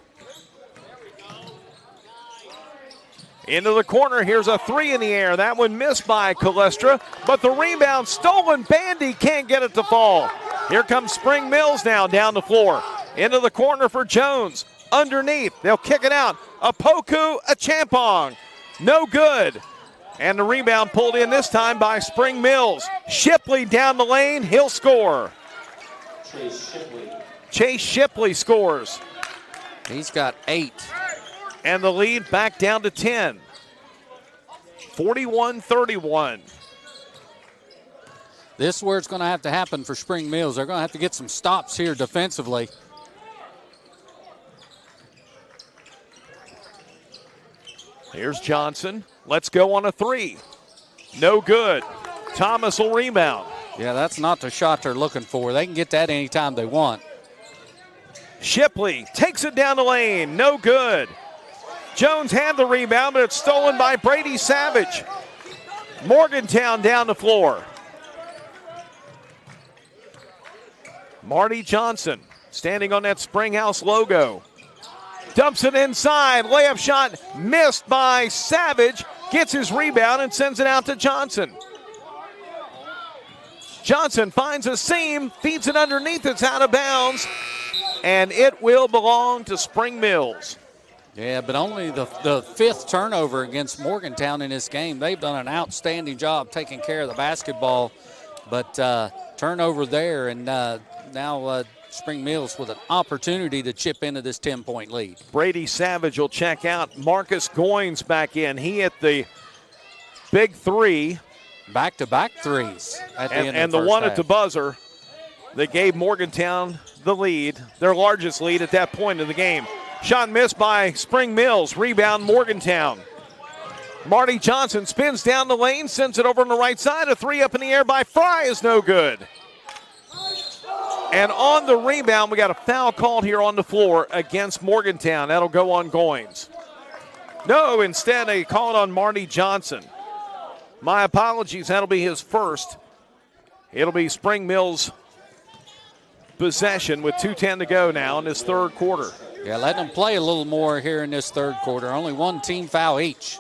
Into the corner, here's a three in the air. That one missed by Calestra, but the rebound stolen. Bandy can't get it to fall. Here comes Spring Mills now down the floor. Into the corner for Jones. Underneath, they'll kick it out. Apoku Achampong. No good. And the rebound pulled in this time by Spring Mills. Shipley down the lane, he'll score. Chase Shipley scores. He's got 8. And the lead back down to 10. 41-31. This is where it's going to have to happen for Spring Mills. They're going to have to get some stops here defensively. Here's Johnson. Let's go on a three. No good. Thomas will rebound. Yeah, that's not the shot they're looking for. They can get that anytime they want. Shipley takes it down the lane. No good. Jones had the rebound, but it's stolen by Brady Savage. Morgantown down the floor. Marty Johnson standing on that Springhouse logo. Dumps it inside. Layup shot missed by Savage. Gets his rebound and sends it out to Johnson. Johnson finds a seam, feeds it underneath. It's out of bounds, and it will belong to Spring Mills. Yeah, but only the 5th turnover against Morgantown in this game. They've done an outstanding job taking care of the basketball, but turnover there, and now Spring Mills with an opportunity to chip into this 10-point lead. Brady Savage will check out. Marcus Goins back in. He hit the big three. Back-to-back threes at the end of the and the first one half. at the buzzer that gave Morgantown the lead, their largest lead at that point in the game. Shot missed by Spring Mills. Rebound Morgantown. Marty Johnson spins down the lane, sends it over on the right side. A three up in the air by Fry is no good. And on the rebound, we got a foul called here on the floor against Morgantown. That'll go on Goins. No, instead they call it on Marty Johnson. My apologies, that'll be his first. It'll be Spring Mills' possession with 2:10 to go now in this third quarter. Yeah, let them play a little more here in this third quarter. Only one team foul each.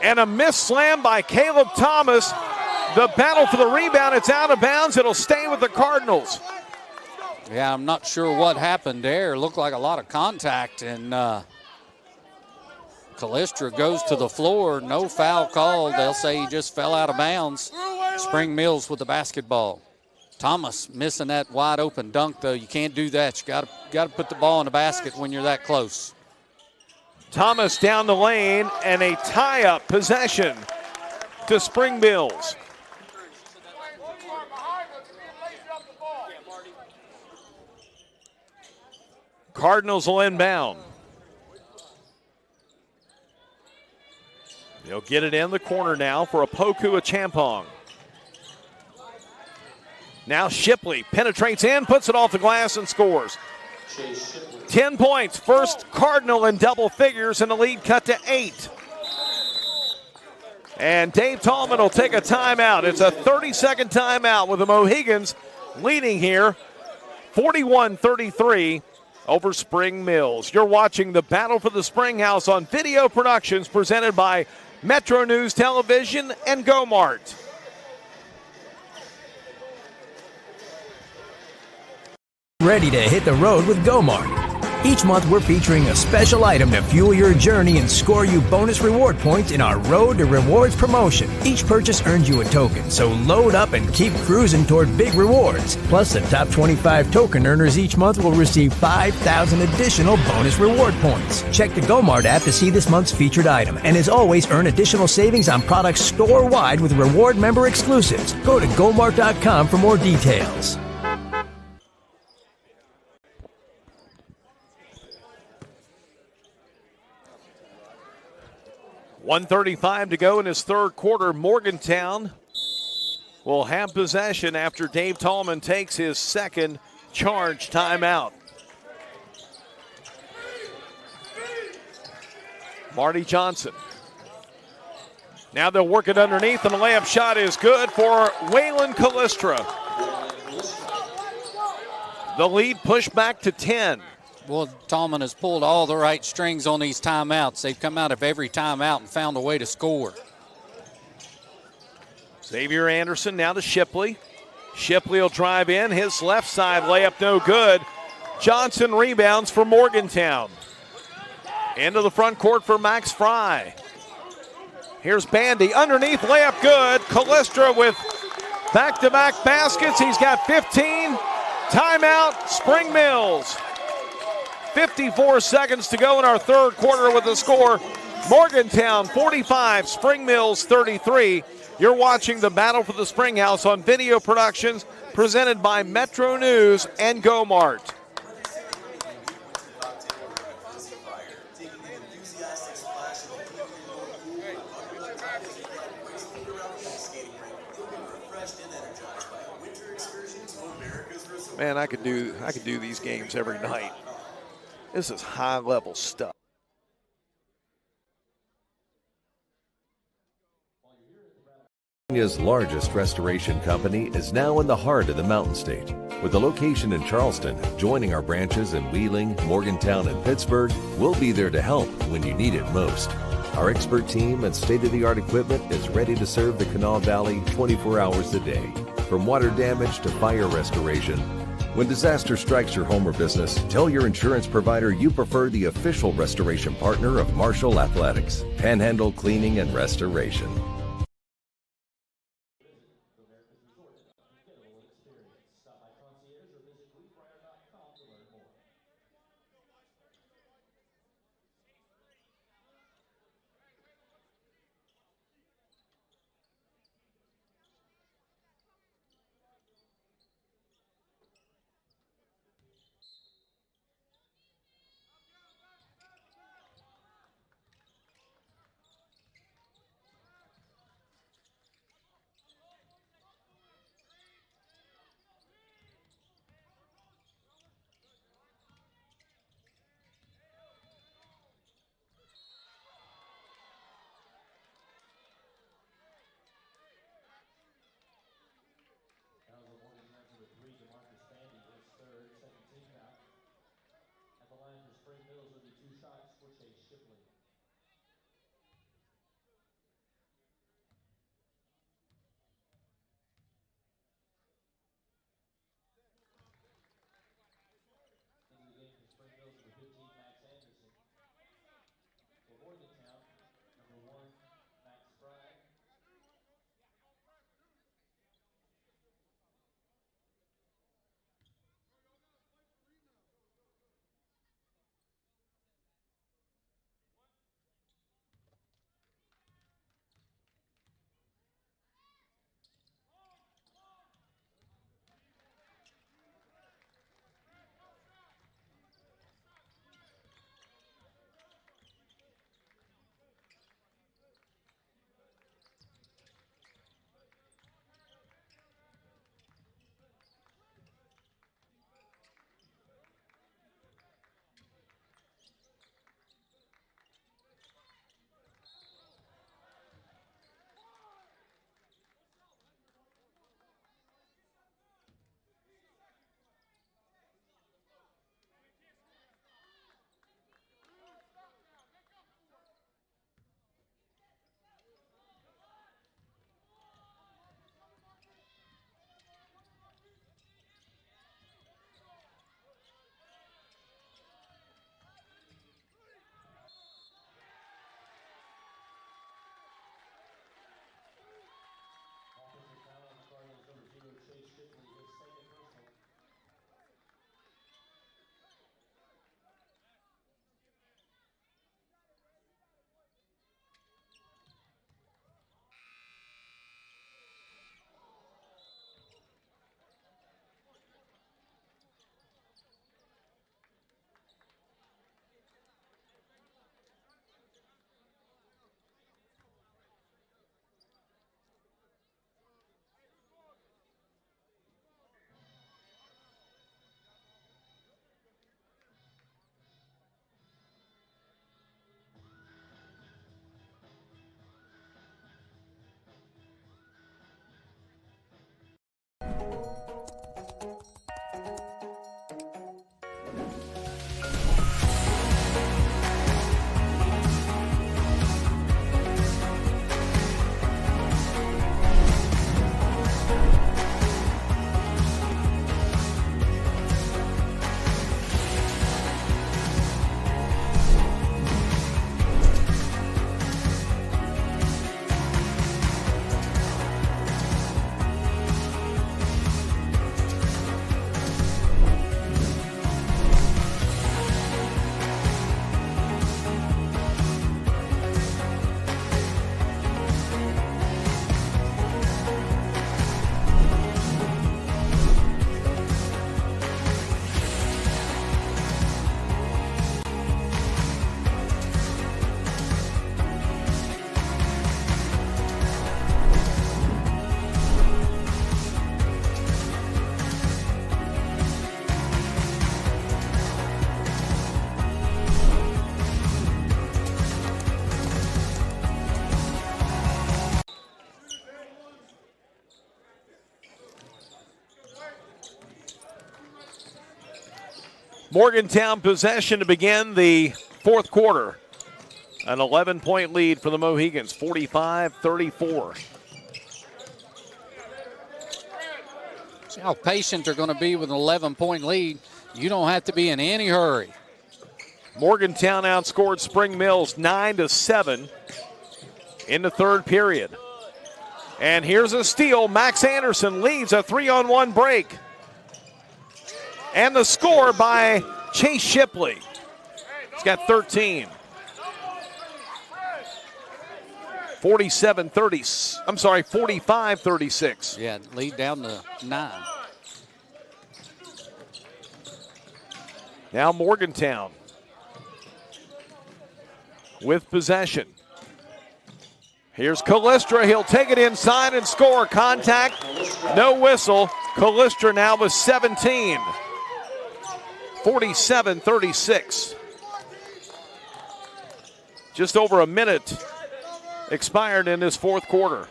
And a miss slam by Caleb Thomas. The battle for the rebound, it's out of bounds. It'll stay with the Cardinals. Yeah, I'm not sure what happened there. Looked like a lot of contact, and Callistra goes to the floor. No foul called. They'll say he just fell out of bounds. Spring Mills with the basketball. Thomas missing that wide open dunk, though. You can't do that. You got to put the ball in the basket when you're that close. Thomas down the lane, and a tie-up possession to Spring Mills. Cardinals will inbound. They'll get it in the corner now for Opoku Achampong. Now Shipley penetrates in, puts it off the glass, and scores. 10 points, first Cardinal in double figures, and the lead cut to 8. And Dave Tallman will take a timeout. It's a 30-second timeout with the Mohigans leading here 41-33 over Spring Mills. You're watching the Battle for the Springhouse on Video Productions presented by Metro News Television and GoMart. Ready to hit the road with GoMart. Each month we're featuring a special item to fuel your journey and score you bonus reward points in our Road to Rewards promotion. Each purchase earns you a token, so load up and keep cruising toward big rewards. Plus, the top 25 token earners each month will receive 5,000 additional bonus reward points. Check the GoMart app to see this month's featured item. And as always, earn additional savings on products store-wide with reward member exclusives. Go to GoMart.com for more details. 1:35 to go in his third quarter. Morgantown will have possession after Dave Tallman takes his second charge timeout. Marty Johnson. Now they'll work it underneath, and the layup shot is good for Waylon Callistra. The lead pushed back to 10. Well, Tallman has pulled all the right strings on these timeouts. They've come out of every timeout and found a way to score. Xavier Anderson now to Shipley. Shipley will drive in. His left side layup no good. Johnson rebounds for Morgantown. Into the front court for Max Fry. Here's Bandy. Underneath, layup good. Callistra with back-to-back baskets. He's got 15. Timeout, Spring Mills. 54 seconds to go in our third quarter with the score. Morgantown 45, Spring Mills 33. You're watching the Battle for the Springhouse on Video Productions presented by Metro News and GoMart. Man, I could do these games every night. This is high-level stuff. Virginia's largest restoration company is now in the heart of the Mountain State. With a location in Charleston, joining our branches in Wheeling, Morgantown, and Pittsburgh, we'll be there to help when you need it most. Our expert team and state-of-the-art equipment is ready to serve the Kanawha Valley 24 hours a day. From water damage to fire restoration, when disaster strikes your home or business, tell your insurance provider you prefer the official restoration partner of Marshall Athletics, Panhandle Cleaning and Restoration. Morgantown possession to begin the fourth quarter. An 11-point lead for the Mohigans, 45-34. See how patient they're going to be with an 11-point lead. You don't have to be in any hurry. Morgantown outscored Spring Mills 9-7 in the third period. And here's a steal. Max Anderson leads a 3-on-1 break. And the score by Chase Shipley. He's got 13. 45-36. Yeah, lead down to 9. Now Morgantown with possession. Here's Callistra. He'll take it inside and score. Contact, no whistle. Callistra now with 17. 47-36. Just over a minute expired in this fourth quarter.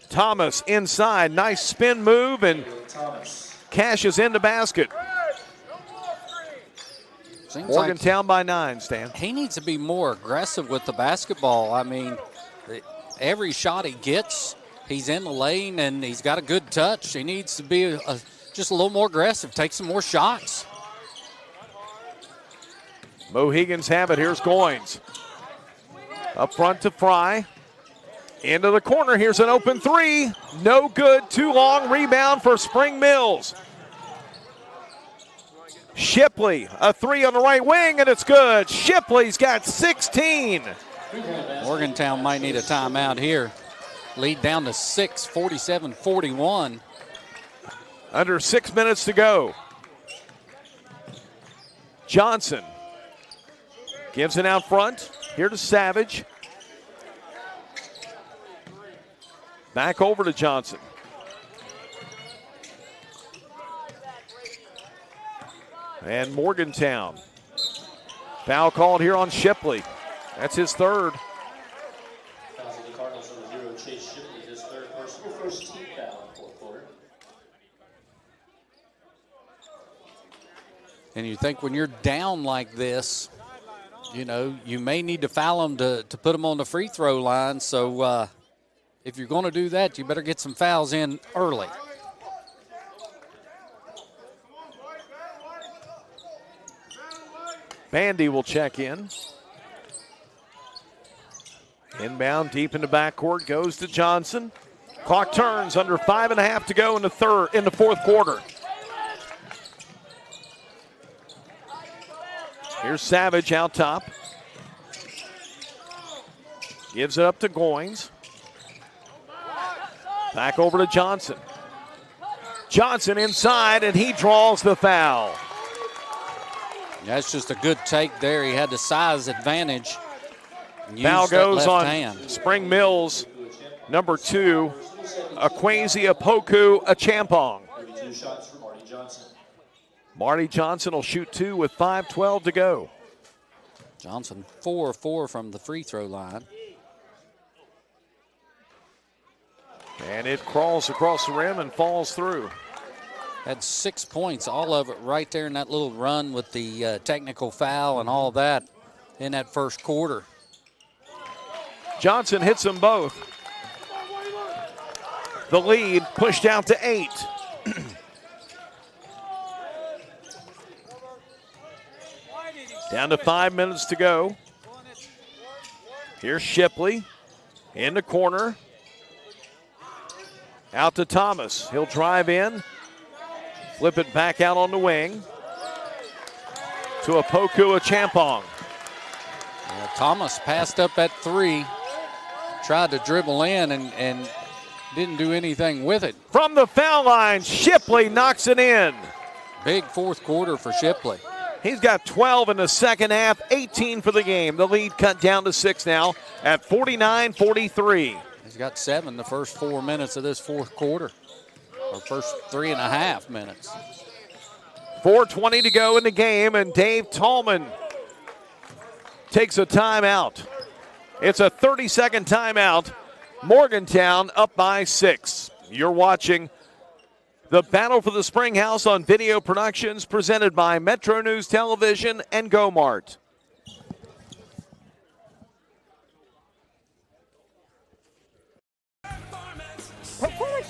Thomas inside, nice spin move, and cashes in the basket. Seems Morgantown by 9, Stan. He needs to be more aggressive with the basketball. I mean, every shot he gets, he's in the lane and he's got a good touch. He needs to be just a little more aggressive, take some more shots. Mohigans have it. Here's Goins. Up front to Fry. Into the corner. Here's an open three. No good. Too long. Rebound for Spring Mills. Shipley, a three on the right wing, and it's good. Shipley's got 16. Morgantown might need a timeout here. Lead down to 6, 47-41. Under 6 minutes to go. Johnson gives it out front. Here to Savage. Back over to Johnson. And Morgantown. Foul called here on Shipley. That's his third. Fouls on the Cardinals number 0, Chase Shipley, his third personal, first team foul in fourth quarter. And you think when you're down like this, you know, you may need to foul them to put them on the free throw line. So if you're going to do that, you better get some fouls in early. Bandy will check in. Inbound deep in the backcourt goes to Johnson. Clock turns, under 5.5 to go in the fourth quarter. Here's Savage out top. Gives it up to Goins. Back over to Johnson. Johnson inside, and he draws the foul. That's just a good take there. He had the size advantage. Foul goes on hand. Spring Mills, number 2, Akwesi Opoku Achampong. 32 shots for Marty Johnson. Marty Johnson will shoot 2 with 5:12 to go. Johnson 4-4 from the free throw line. And it crawls across the rim and falls through. Had 6 points, all of it right there in that little run with the technical foul and all that in that first quarter. Johnson hits them both. The lead pushed out to 8. Down to 5 minutes to go. Here's Shipley in the corner. Out to Thomas. He'll drive in. Flip it back out on the wing. To Opoku Achampong. Yeah, Thomas passed up at 3. Tried to dribble in and didn't do anything with it. From the foul line, Shipley knocks it in. Big fourth quarter for Shipley. He's got 12 in the second half, 18 for the game. The lead cut down to 6 now at 49-43. He's got 7 the first 4 minutes of this fourth quarter, or first 3.5 minutes. 4:20 to go in the game, and Dave Tallman takes a timeout. It's a 30-second timeout. Morgantown up by 6. You're watching The Battle for the Springhouse on Video Productions, presented by Metro News Television and GoMart. Performance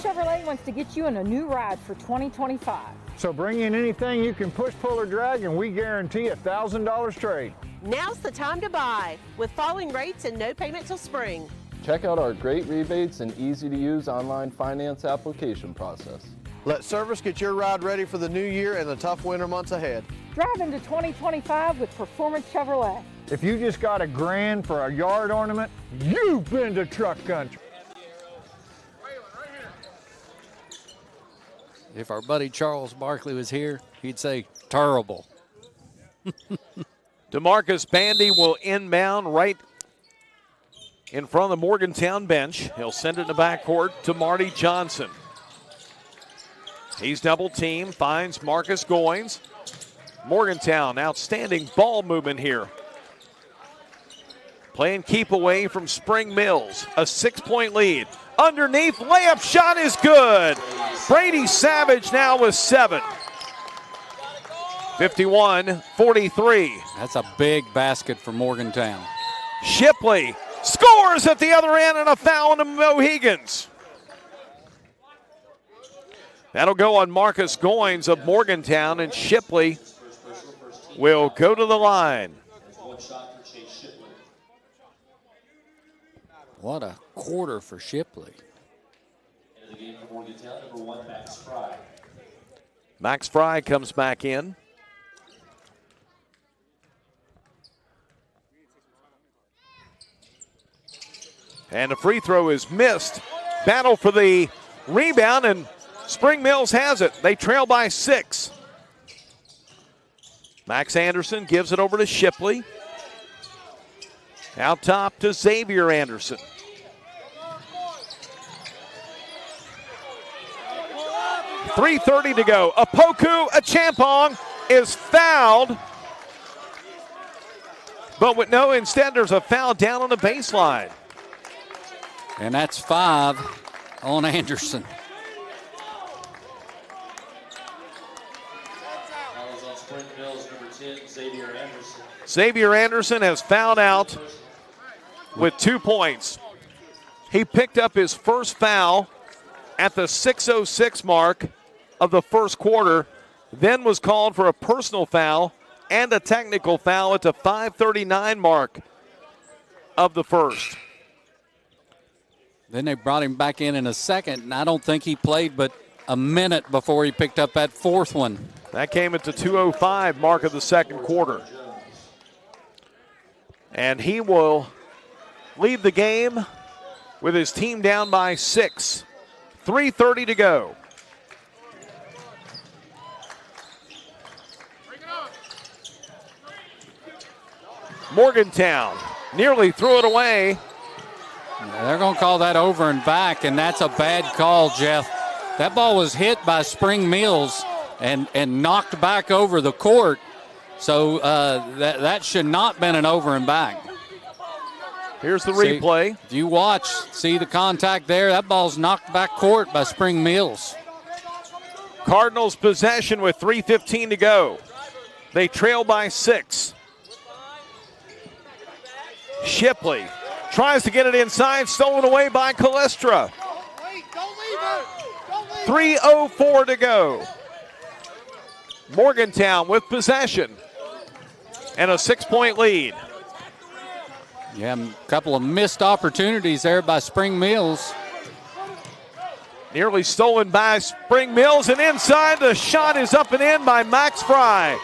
Chevrolet wants to get you in a new ride for 2025. So bring in anything you can push, pull, or drag, and we guarantee $1,000 trade. Now's the time to buy, with falling rates and no payment till spring. Check out our great rebates and easy-to-use online finance application process. Let service get your ride ready for the new year and the tough winter months ahead. Drive into 2025 with Performance Chevrolet. If you just got $1,000 for a yard ornament, you've been to truck country. If our buddy Charles Barkley was here, he'd say, terrible. DeMarcus Bandy will inbound right in front of the Morgantown bench. He'll send it in the backcourt to Marty Johnson. He's double teamed, finds Marcus Goins. Morgantown, outstanding ball movement here. Playing keep away from Spring Mills, a 6-point lead. Underneath, layup shot is good. Brady Savage now with 7. 51-43. That's a big basket for Morgantown. Shipley scores at the other end and a foul on the Mohigans. That'll go on Marcus Goins of Morgantown, and Shipley will go to the line. What a quarter for Shipley. In the game for Morgantown, number 1, Max Fry. Max Fry comes back in. And a free throw is missed. Battle for the rebound, and Spring Mills has it. They trail by 6. Max Anderson gives it over to Shipley. Out top to Xavier Anderson. .330 to go. Opoku Achampong is fouled. But with no, instead there's a foul down on the baseline. And that's 5 on Anderson. Spring Mills, number 10, Xavier Anderson. Xavier Anderson has fouled out with 2 points. He picked up his first foul at the 6:06 mark of the first quarter, then was called for a personal foul and a technical foul at the 5:39 mark of the first. Then they brought him back in a second, and I don't think he played but a minute before he picked up that fourth one. That came at the 2:05 mark of the second quarter. And he will leave the game with his team down by 6. 3:30 to go. Morgantown nearly threw it away. They're going to call that over and back, and that's a bad call, Jeff. That ball was hit by Spring Mills and knocked back over the court. So that should not have been an over and back. Here's the replay. If you watch, see the contact there. That ball's knocked back court by Spring Mills. Cardinals possession with 3:15 to go. They trail by 6. Shipley tries to get it inside, stolen away by Calestra. 3:04 to go. Morgantown with possession and a 6-point lead. Yeah, a couple of missed opportunities there by Spring Mills. Nearly stolen by Spring Mills, and inside the shot is up and in by Max Fry.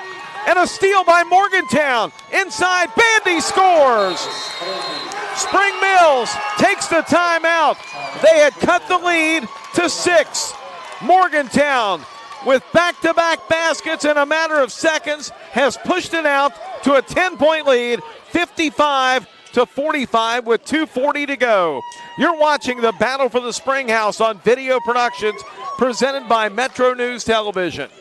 And a steal by Morgantown. Inside, Bandy scores. Spring Mills takes the timeout. They had cut the lead to 6. Morgantown, with back-to-back baskets in a matter of seconds, has pushed it out to a 10-point lead, 55-45 with 2:40 to go. You're watching the Battle for the Springhouse on Video Productions, presented by Metro News Television.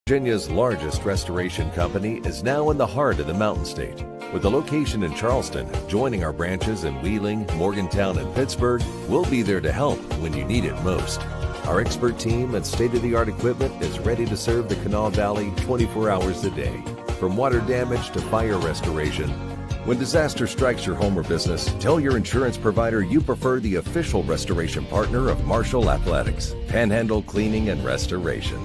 Virginia's largest restoration company is now in the heart of the Mountain State. With a location in Charleston, joining our branches in Wheeling, Morgantown, and Pittsburgh, we'll be there to help when you need it most. Our expert team and state-of-the-art equipment is ready to serve the Kanawha Valley 24 hours a day, from water damage to fire restoration. When disaster strikes your home or business, tell your insurance provider you prefer the official restoration partner of Marshall Athletics, Panhandle Cleaning and Restoration.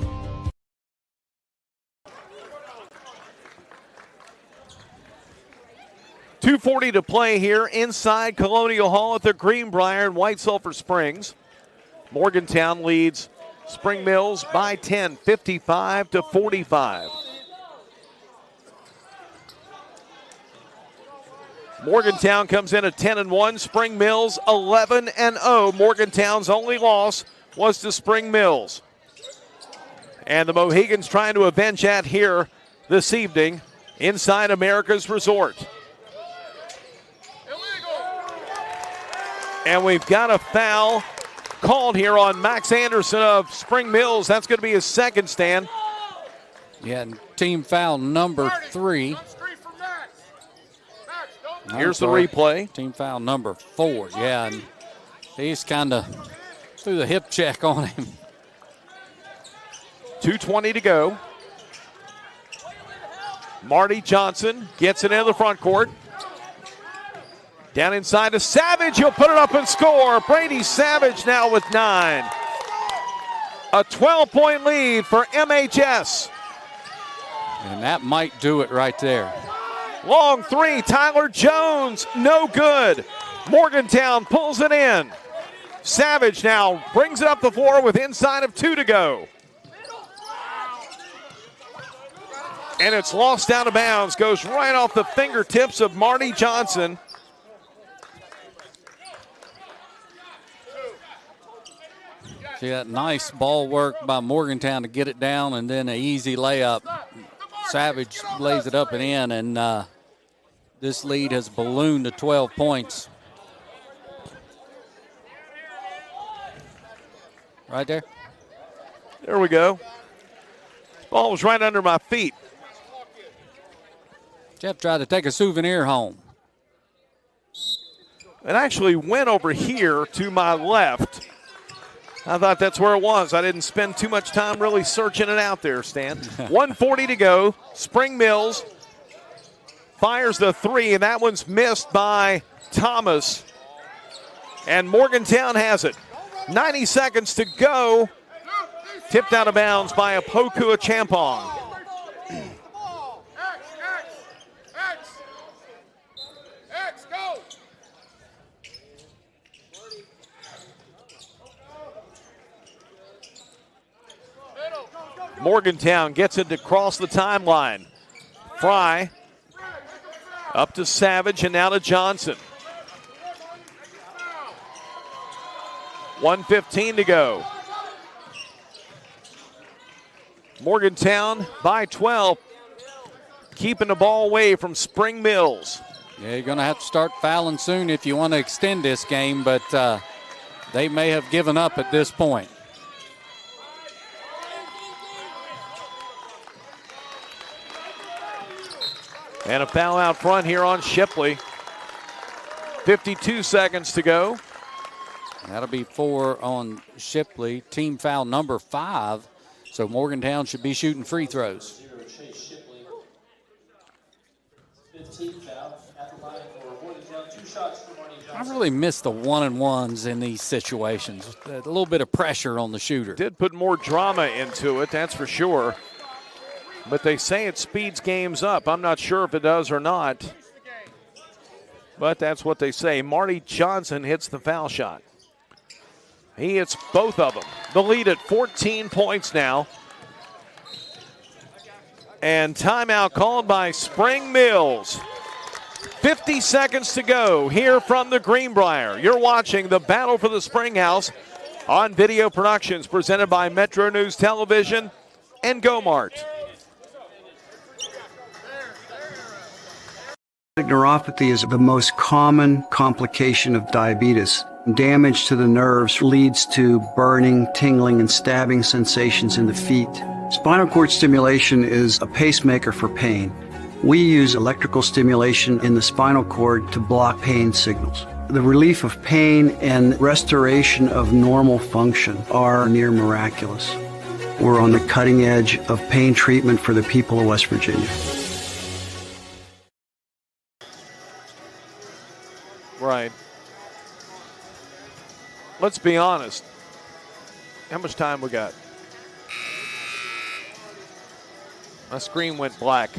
.240 to play here inside Colonial Hall at the Greenbrier in White Sulphur Springs. Morgantown leads Spring Mills by 10, 55-45. Morgantown comes in at 10-1. Spring Mills 11-0. Morgantown's only loss was to Spring Mills. And the Mohigans trying to avenge that here this evening inside America's Resort. And we've got a foul called here on Max Anderson of Spring Mills. That's going to be his second, Stan. Yeah, and team foul number 3. Here's the replay. Team foul number 4. Yeah, and he's kind of threw the hip check on him. 2:20 to go. Marty Johnson gets it into the front court. Down inside to Savage. He'll put it up and score. Brady Savage now with 9. A 12-point lead for MHS. And that might do it right there. Long three. Tyler Jones. No good. Morgantown pulls it in. Savage now brings it up the floor with inside of 2 to go. And it's lost out of bounds. Goes right off the fingertips of Marty Johnson. See that nice ball work by Morgantown to get it down, and then an easy layup. Savage lays it up and in, and this lead has ballooned to 12 points. Right there. There we go. Ball was right under my feet. Jeff tried to take a souvenir home. It actually went over here to my left. I thought that's where it was. I didn't spend too much time really searching it out there, Stan. 1:40 to go. Spring Mills fires the 3, and that one's missed by Thomas. And Morgantown has it. 90 seconds to go. Tipped out of bounds by Apokua Champong. Morgantown gets it to cross the timeline. Fry up to Savage and now to Johnson. 1:15 to go. Morgantown by 12, keeping the ball away from Spring Mills. Yeah, you're going to have to start fouling soon if you want to extend this game, but they may have given up at this point. And a foul out front here on Shipley. 52 seconds to go. That'll be 4 on Shipley. Team foul number 5. So Morgantown should be shooting free throws. I really miss the 1-and-1s in these situations. A little bit of pressure on the shooter. Did put more drama into it, that's for sure. But they say it speeds games up. I'm not sure if it does or not. But that's what they say. Marty Johnson hits the foul shot. He hits both of them. The lead at 14 points now. And timeout called by Spring Mills. 50 seconds to go here from the Greenbrier. You're watching the Battle for the Springhouse on Video Productions, presented by Metro News Television and GoMart. Neuropathy is the most common complication of diabetes. Damage to the nerves leads to burning, tingling, and stabbing sensations in the feet. Spinal cord stimulation is a pacemaker for pain. We use electrical stimulation in the spinal cord to block pain signals. The relief of pain and restoration of normal function are near miraculous. We're on the cutting edge of pain treatment for the people of West Virginia. Right. Let's be honest. How much time we got? My screen went black.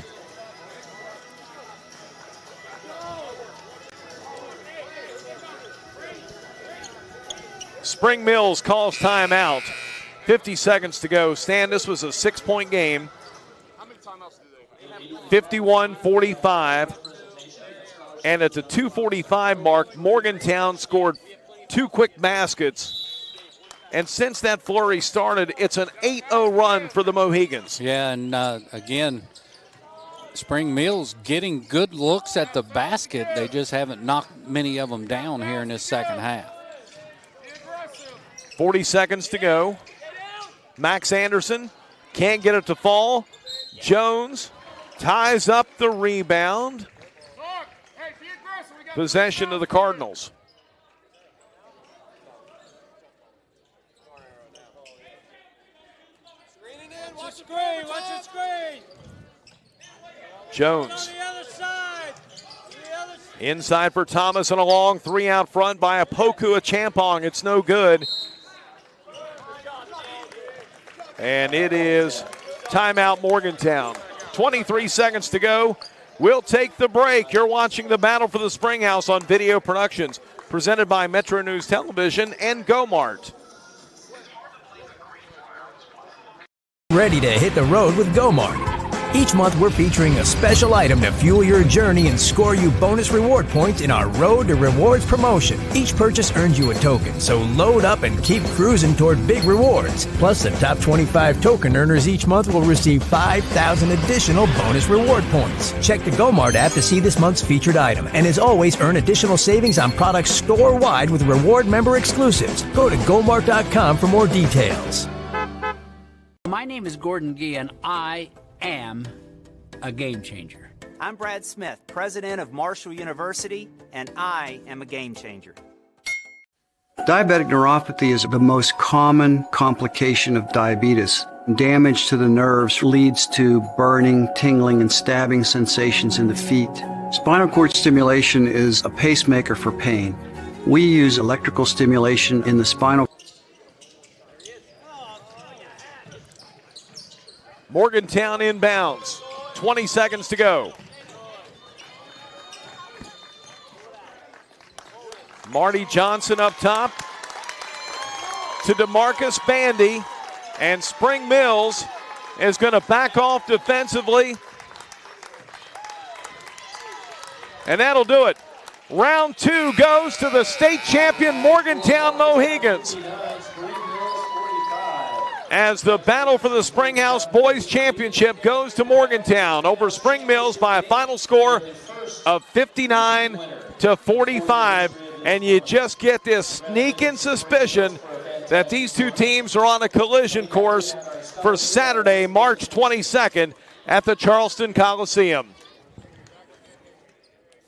Spring Mills calls timeout. 50 seconds to go. Stan, this was a 6-point game. 51-45. And at the 2:45 mark, Morgantown scored 2 quick baskets. And since that flurry started, it's an 8-0 run for the Mohigans. Yeah, and again, Spring Mills getting good looks at the basket. They just haven't knocked many of them down here in this second half. 40 seconds to go. Max Anderson can't get it to fall. Jones ties up the rebound. Possession of the Cardinals. Jones. Inside for Thomas and a long 3 out front by Apoku Achampong. It's no good. And it is timeout Morgantown. 23 seconds to go. We'll take the break. You're watching the Battle for the Springhouse on Video Productions, presented by Metro News Television and GoMart. Ready to hit the road with GoMart. Each month, we're featuring a special item to fuel your journey and score you bonus reward points in our Road to Rewards promotion. Each purchase earns you a token, so load up and keep cruising toward big rewards. Plus, the top 25 token earners each month will receive 5,000 additional bonus reward points. Check the GoMart app to see this month's featured item. And as always, earn additional savings on products store-wide with reward member exclusives. Go to GoMart.com for more details. My name is Gordon Gee, and I am a game changer. I'm Brad Smith, president of Marshall University, and I am a game changer. Diabetic neuropathy is the most common complication of diabetes. Damage to the nerves leads to burning, tingling, and stabbing sensations in the feet. Spinal cord stimulation is a pacemaker for pain. We use electrical stimulation in the spinal. Morgantown inbounds. 20 seconds to go. Marty Johnson up top to DeMarcus Bandy, and Spring Mills is going to back off defensively. And that'll do it. Round 2 goes to the state champion Morgantown Mohigans, as the Battle for the Springhouse Boys Championship goes to Morgantown over Spring Mills by a final score of 59-45. And you just get this sneaking suspicion that these two teams are on a collision course for Saturday, March 22nd at the Charleston Coliseum.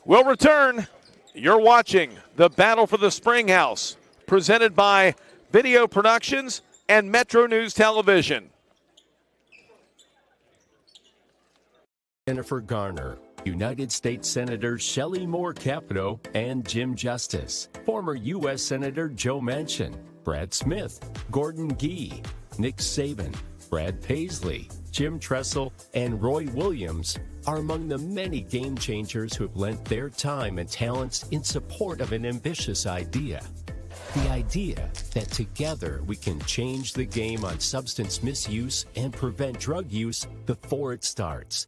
We'll return. You're watching the Battle for the Springhouse, presented by Video Productions and Metro News Television. Jennifer Garner, United States Senators Shelley Moore Capito and Jim Justice, former U.S. Senator Joe Manchin, Brad Smith, Gordon Gee, Nick Saban, Brad Paisley, Jim Tressel, and Roy Williams are among the many game changers who have lent their time and talents in support of an ambitious idea. The idea that together we can change the game on substance misuse and prevent drug use before it starts.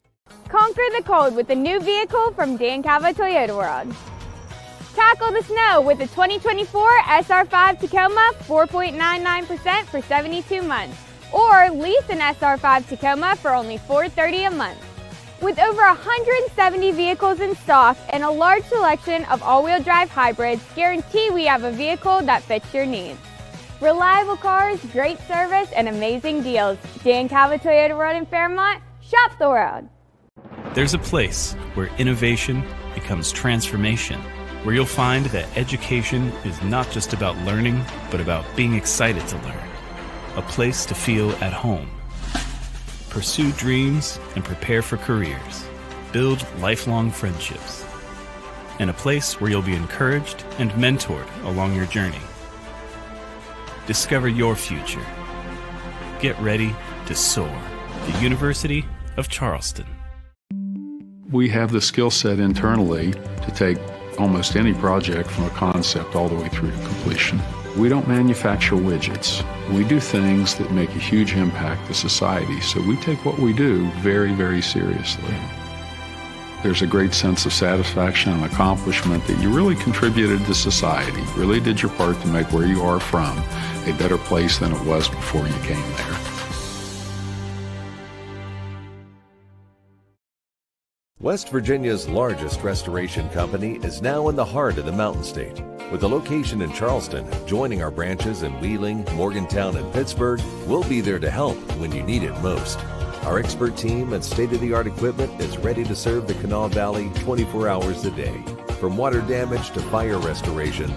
Conquer the cold with a new vehicle from Dan Calva Toyota World. Tackle the snow with the 2024 SR5 Tacoma 4.99% for 72 months. Or lease an SR5 Tacoma for only $430 a month. With over 170 vehicles in stock and a large selection of all-wheel drive hybrids, guarantee we have a vehicle that fits your needs. Reliable cars, great service, and amazing deals. Dan Calva Toyota World in Fairmont. Shop the world. There's a place where innovation becomes transformation, where you'll find that education is not just about learning, but about being excited to learn. A place to feel at home. Pursue dreams and prepare for careers. Build lifelong friendships. And a place where you'll be encouraged and mentored along your journey. Discover your future. Get ready to soar. The University of Charleston. We have the skill set internally to take almost any project from a concept all the way through to completion. We don't manufacture widgets. We do things that make a huge impact to society, so we take what we do very, very seriously. There's a great sense of satisfaction and accomplishment that you really contributed to society, really did your part to make where you are from a better place than it was before you came there. West Virginia's largest restoration company is now in the heart of the Mountain State. With a location in Charleston, joining our branches in Wheeling, Morgantown, and Pittsburgh, we'll be there to help when you need it most. Our expert team and state-of-the-art equipment is ready to serve the Kanawha Valley 24 hours a day. From water damage to fire restoration.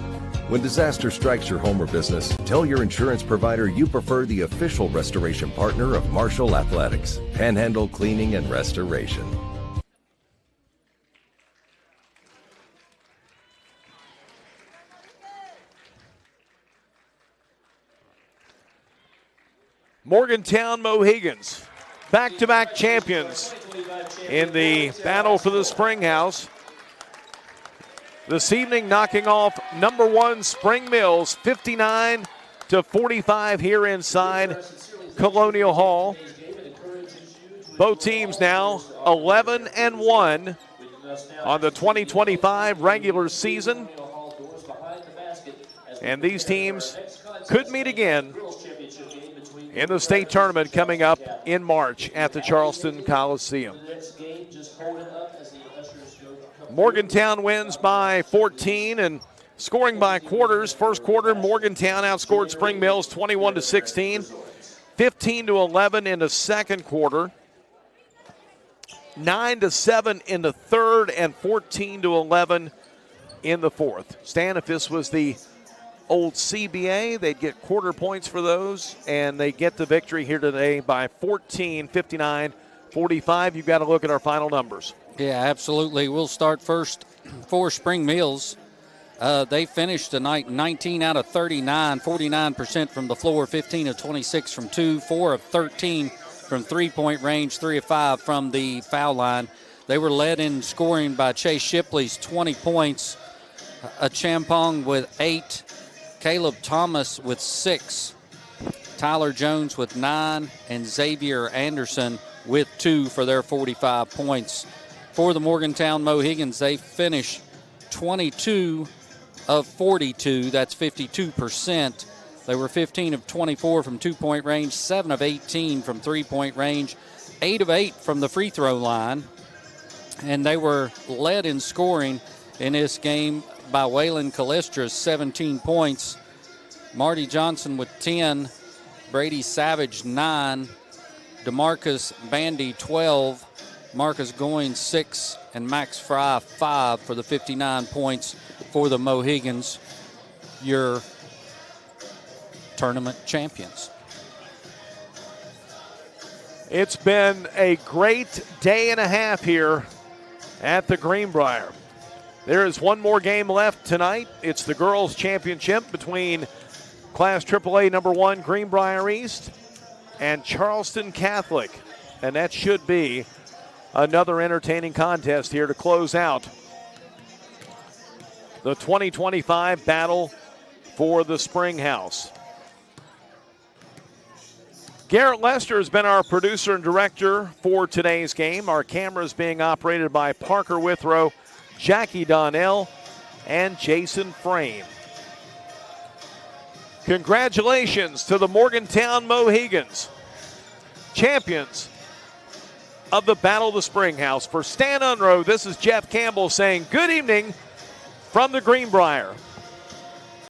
When disaster strikes your home or business, tell your insurance provider you prefer the official restoration partner of Marshall Athletics, Panhandle Cleaning and Restoration. Morgantown Mohigans, back-to-back champions in the battle for the Springhouse. This evening knocking off number 1 Spring Mills 59-45 here inside Colonial Hall. Both teams now 11-1 on the 2025 regular season. And these teams could meet again in the state tournament coming up in March at the Charleston Coliseum. Morgantown wins by 14 and scoring by quarters. First quarter, Morgantown outscored Spring Mills 21-16, 15-11 in the second quarter, 9-7 in the third, and 14-11 in the fourth. Stan, if this was the old CBA, they'd get quarter points for those, and they get the victory here today by 14, 59-45. You've got to look at our final numbers. Yeah, absolutely. We'll start first for Spring Mills. They finished tonight 19 out of 39, 49% from the floor, 15 of 26 from 2, 4 of 13 from three-point range, 3 of 5 from the foul line. They were led in scoring by Chase Shipley's 20 points, a Champong with 8, Caleb Thomas with 6, Tyler Jones with 9, and Xavier Anderson with 2 for their 45 points. For the Morgantown Mohigans, they finished 22 of 42. That's 52%. They were 15 of 24 from two-point range, 7 of 18 from three-point range, 8 of 8 from the free throw line. And they were led in scoring in this game by Waylon Callistra's 17 points, Marty Johnson with 10, Brady Savage 9, DeMarcus Bandy 12, Marcus Goins 6, and Max Fry 5 for the 59 points for the Mohigans, your tournament champions. It's been a great day and a half here at the Greenbrier. There is one more game left tonight. It's the girls' championship between Class AAA number 1 Greenbrier East and Charleston Catholic. And that should be another entertaining contest here to close out the 2025 battle for the Springhouse. Garrett Lester has been our producer and director for today's game. Our cameras being operated by Parker Withrow, Jackie Donnell, and Jason Frame. Congratulations to the Morgantown Mohigans, champions of the Battle of the Springhouse. For Stan Unroe, this is Jeff Campbell saying good evening from the Greenbrier.